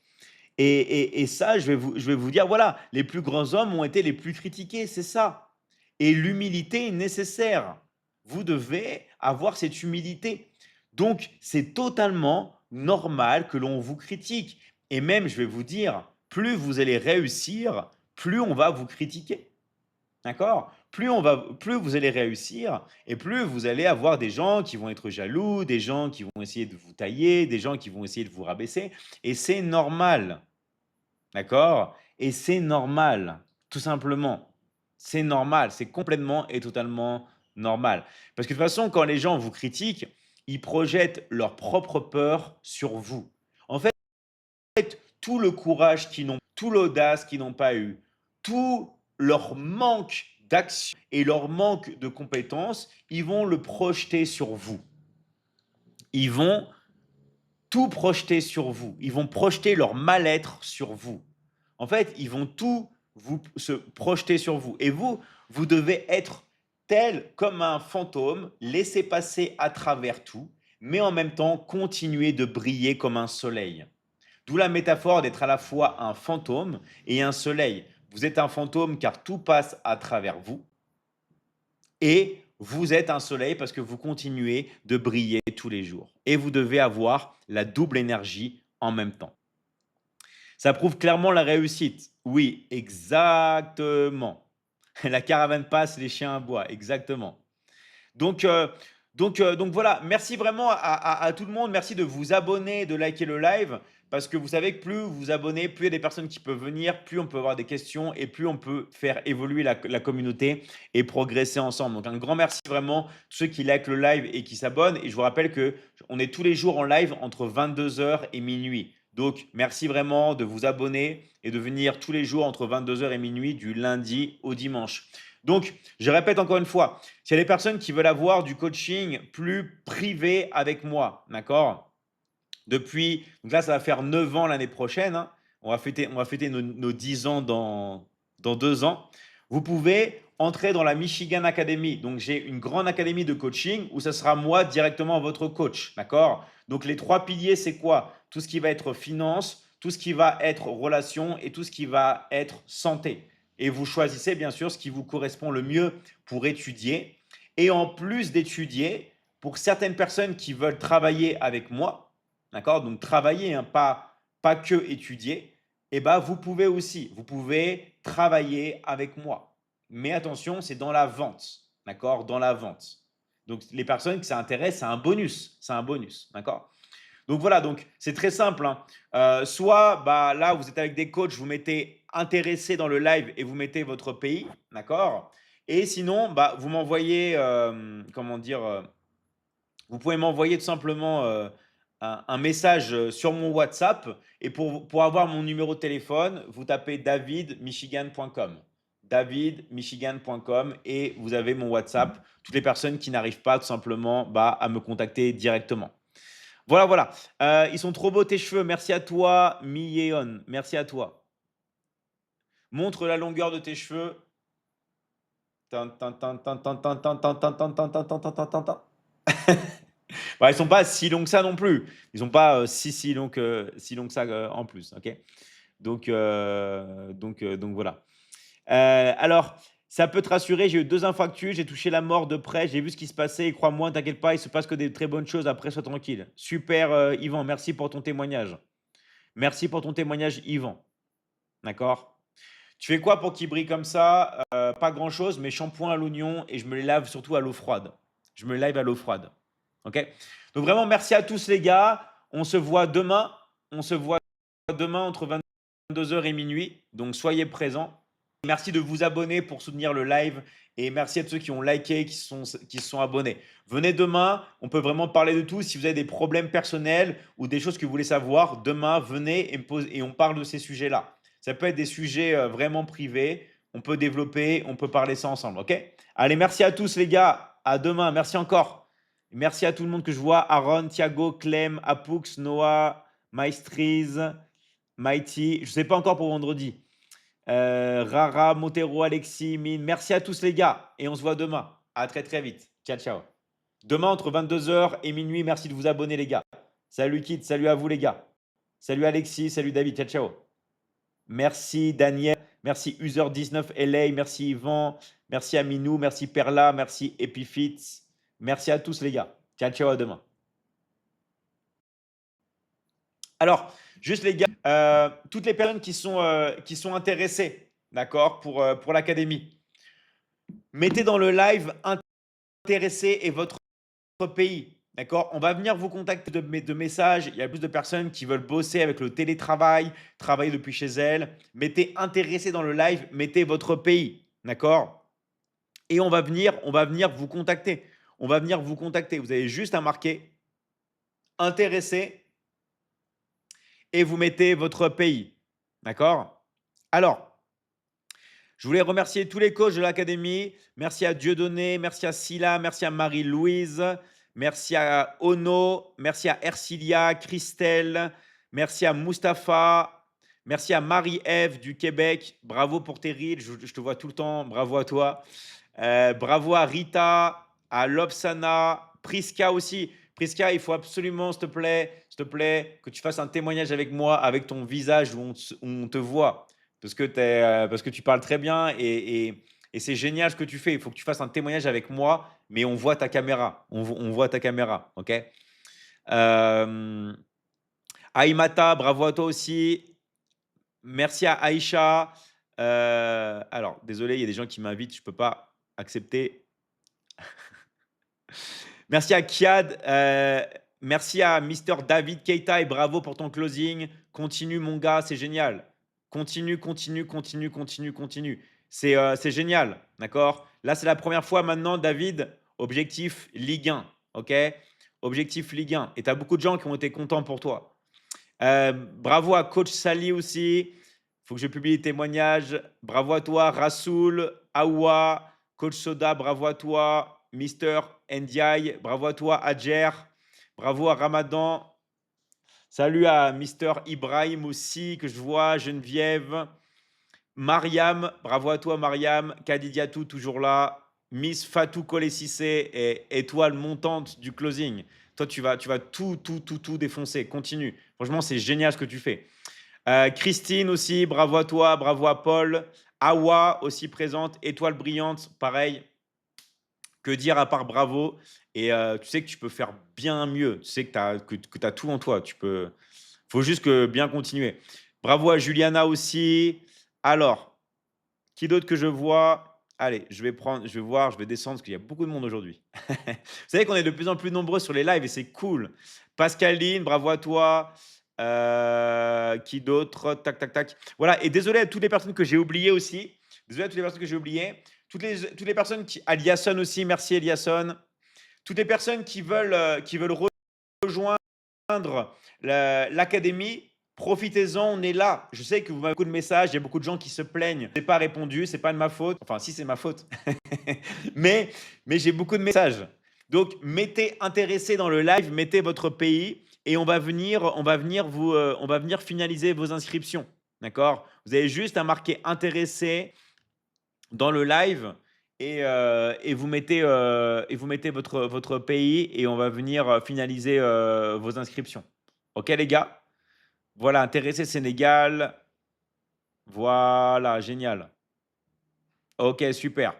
Et ça, je vais vous dire, voilà, les plus grands hommes ont été les plus critiqués, c'est ça. Et l'humilité est nécessaire. Vous devez avoir cette humilité. Donc, c'est totalement normal que l'on vous critique. Et même, je vais vous dire, plus vous allez réussir, plus on va vous critiquer. D'accord? Plus vous allez réussir et plus vous allez avoir des gens qui vont être jaloux, des gens qui vont essayer de vous tailler, des gens qui vont essayer de vous rabaisser. Et c'est normal. D'accord? Et c'est normal, tout simplement. C'est normal, c'est complètement et totalement normal. Parce que de toute façon, quand les gens vous critiquent, ils projettent leur propre peur sur vous. En fait, tout le courage qu'ils n'ont, tout l'audace qu'ils n'ont pas eu, tout leur manque d'action et leur manque de compétences, ils vont le projeter sur vous. Ils vont tout projeter sur vous. Ils vont projeter leur mal-être sur vous. En fait, ils vont tout se projeter sur vous. Et vous devez être tel comme un fantôme, laisser passer à travers tout, mais en même temps continuer de briller comme un soleil. D'où la métaphore d'être à la fois un fantôme et un soleil. Vous êtes un fantôme car tout passe à travers vous, et vous êtes un soleil parce que vous continuez de briller tous les jours. Et vous devez avoir la double énergie en même temps. Ça prouve clairement la réussite. Oui, exactement. La caravane passe, les chiens aboient, exactement. Donc, donc voilà, merci vraiment à tout le monde. Merci de vous abonner, de liker le live, parce que vous savez que plus vous vous abonnez, plus il y a des personnes qui peuvent venir, plus on peut avoir des questions et plus on peut faire évoluer la communauté et progresser ensemble. Donc un grand merci vraiment à ceux qui likent le live et qui s'abonnent. Et je vous rappelle que on est tous les jours en live entre 22 heures et minuit. Donc merci vraiment de vous abonner et de venir tous les jours entre 22 heures et minuit du lundi au dimanche. Donc, je répète encore une fois, s'il y a des personnes qui veulent avoir du coaching plus privé avec moi, d'accord? Donc là, ça va faire 9 ans l'année prochaine, hein. On va fêter nos 10 ans dans 2 ans. Vous pouvez entrer dans la Michigan Academy. Donc, j'ai une grande académie de coaching où ça sera moi directement votre coach, d'accord? Donc, les trois piliers, c'est quoi? Tout ce qui va être finance, tout ce qui va être relation et tout ce qui va être santé. Et vous choisissez bien sûr ce qui vous correspond le mieux pour étudier. Et en plus d'étudier, pour certaines personnes qui veulent travailler avec moi, d'accord? Donc travailler, hein, pas que étudier, et ben vous pouvez travailler avec moi. Mais attention, c'est dans la vente. d'accord, dans la vente. Donc, les personnes que ça intéresse, c'est un bonus. C'est un bonus, d'accord? Donc voilà, donc c'est très simple, hein. Soit bah, là, vous êtes avec des coachs, vous mettez intéressé dans le live et vous mettez votre pays, d'accord? Et sinon, bah, vous m'envoyez, comment dire, vous pouvez m'envoyer tout simplement un message sur mon WhatsApp et pour avoir mon numéro de téléphone, vous tapez davidmichigan.com. Davidmichigan.com et vous avez mon WhatsApp. Toutes les personnes qui n'arrivent pas tout simplement bah, à me contacter directement. Voilà, voilà. Ils sont trop beaux tes cheveux. Merci à toi, Mieon. Merci à toi. Montre la longueur de tes cheveux. Tan, tan, tan, tan, tan, tan, tan, tan, tan, tan, tan, tan, tan, tan, tan, tan, tan. Bah, ils sont pas si longs que ça non plus. Ils sont pas si longs que ça en plus. Ok. Donc voilà. Alors, ça peut te rassurer. J'ai eu 2 infarctus. J'ai touché la mort de près. J'ai vu ce qui se passait. Et crois-moi, t'inquiète pas, il se passe que des très bonnes choses. Après, sois tranquille. Super, Yvan. Merci pour ton témoignage. Merci pour ton témoignage, Yvan. D'accord? Tu fais quoi pour qu'ils brillent comme ça? Pas grand-chose, mais shampoing à l'oignon et je me les lave surtout à l'eau froide. Je me les lave à l'eau froide. Ok? Donc vraiment, merci à tous les gars. On se voit demain. On se voit demain entre 22 h et minuit. Donc soyez présents. Merci de vous abonner pour soutenir le live et merci à tous ceux qui ont liké, qui se sont abonnés. Venez demain, on peut vraiment parler de tout. Si vous avez des problèmes personnels ou des choses que vous voulez savoir, demain, venez et on parle de ces sujets-là. Ça peut être des sujets vraiment privés. On peut développer, on peut parler ça ensemble. Ok? Allez, merci à tous les gars. À demain. Merci encore. Merci à tout le monde que je vois. Aaron, Thiago, Clem, Apux, Noah, Maestrise, Mighty. Je ne sais pas encore pour vendredi. Rara, Montero, Alexis, Mine. Merci à tous les gars. Et on se voit demain. À très très vite. Ciao, ciao. Demain entre 22 h et minuit. Merci de vous abonner les gars. Salut Kit, salut à vous les gars. Salut Alexis, salut David. Ciao, ciao. Merci Daniel. Merci User19 LA. Merci Yvan. Merci Aminou. Merci Perla. Merci Epifit. Merci à tous les gars. Ciao, ciao, à demain. Alors, juste les gars, toutes les personnes qui sont intéressées, d'accord, pour l'académie, mettez dans le live intéressé et votre pays, d'accord. On va venir vous contacter de messages. Il y a plus de personnes qui veulent bosser avec le télétravail, travailler depuis chez elles. Mettez intéressé dans le live, mettez votre pays, d'accord. Et on va venir vous contacter. On va venir vous contacter. Vous avez juste à marquer intéressé et vous mettez votre pays. D'accord? Alors, je voulais remercier tous les coachs de l'académie. Merci à Dieudonné, merci à Silla, merci à Marie-Louise, merci à Ono, merci à Ercilia, Christelle, merci à Mustapha, merci à Marie-Ève du Québec. Bravo pour tes reels, je te vois tout le temps. Bravo à toi. Bravo à Rita, à Lobsana, Priska aussi. Priska, il faut absolument, s'il te plaît, que tu fasses un témoignage avec moi, avec ton visage où on te voit. Parce que tu parles très bien et c'est génial ce que tu fais. Il faut que tu fasses un témoignage avec moi, mais on voit ta caméra. On voit ta caméra, ok? Aïmata, bravo à toi aussi. Merci à Aïcha. Alors, désolé, il y a des gens qui m'invitent, je ne peux pas accepter. Merci à Kiad. Merci à Mister David Keita et bravo pour ton closing. Continue, mon gars, c'est génial. Continue, continue, continue, continue, continue. C'est génial, d'accord? Là, c'est la première fois maintenant, David, objectif Ligue 1, ok? Objectif Ligue 1. Et tu as beaucoup de gens qui ont été contents pour toi. Bravo à Coach Sally aussi. Il faut que je publie les témoignages. Bravo à toi, Rassoul, Awa, Coach Soda, bravo à toi, Mister Ndiaye, bravo à toi, Adjer, bravo à Ramadan. Salut à Mister Ibrahim aussi, que je vois, Geneviève. Mariam, bravo à toi, Mariam. Kadidiatou, toujours là. Miss Fatou Kolessissé et étoile montante du closing. Toi, tu vas tout défoncer. Continue. Franchement, c'est génial ce que tu fais. Christine aussi, bravo à toi, bravo à Paul. Awa aussi présente, étoile brillante, pareil. Que dire à part bravo? Et tu sais que tu peux faire bien mieux. Tu sais que tu as tout en toi. Faut juste que bien continuer. Bravo à Juliana aussi. Alors, qui d'autre que je vois? Allez, je vais voir, je vais descendre parce qu'il y a beaucoup de monde aujourd'hui. Vous savez qu'on est de plus en plus nombreux sur les lives et c'est cool. Pascaline, bravo à toi. Qui d'autre? Tac, tac, tac. Voilà, et désolé à toutes les personnes que j'ai oubliées aussi. Désolé à toutes les personnes que j'ai oubliées. Toutes les personnes qui. Eliasson aussi, merci Eliasson. Toutes les personnes qui veulent rejoindre l'académie, profitez-en, on est là. Je sais que vous m'avez beaucoup de messages, il y a beaucoup de gens qui se plaignent. Je n'ai pas répondu, c'est pas de ma faute. Enfin, si c'est ma faute. mais j'ai beaucoup de messages. Donc, mettez intéressé dans le live, mettez votre pays et on va venir finaliser vos inscriptions. D'accord? Vous avez juste à marquer intéressé dans le live et vous mettez votre pays et on va venir finaliser vos inscriptions. Ok les gars? Voilà, intéressé Sénégal. Voilà, génial. Ok, super.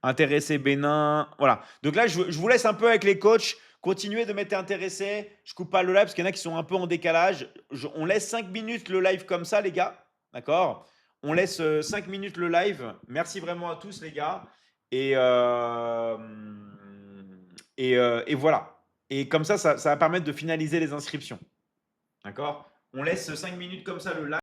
Intéressé Bénin. Voilà. Donc là, je vous laisse un peu avec les coachs. Continuez de m'être intéressé. Je coupe pas le live parce qu'il y en a qui sont un peu en décalage. On laisse 5 minutes le live comme ça, les gars. D'accord? On laisse 5 minutes le live. Merci vraiment à tous, les gars. Et, et voilà. Et comme ça va permettre de finaliser les inscriptions. D'accord? On laisse 5 minutes comme ça le live.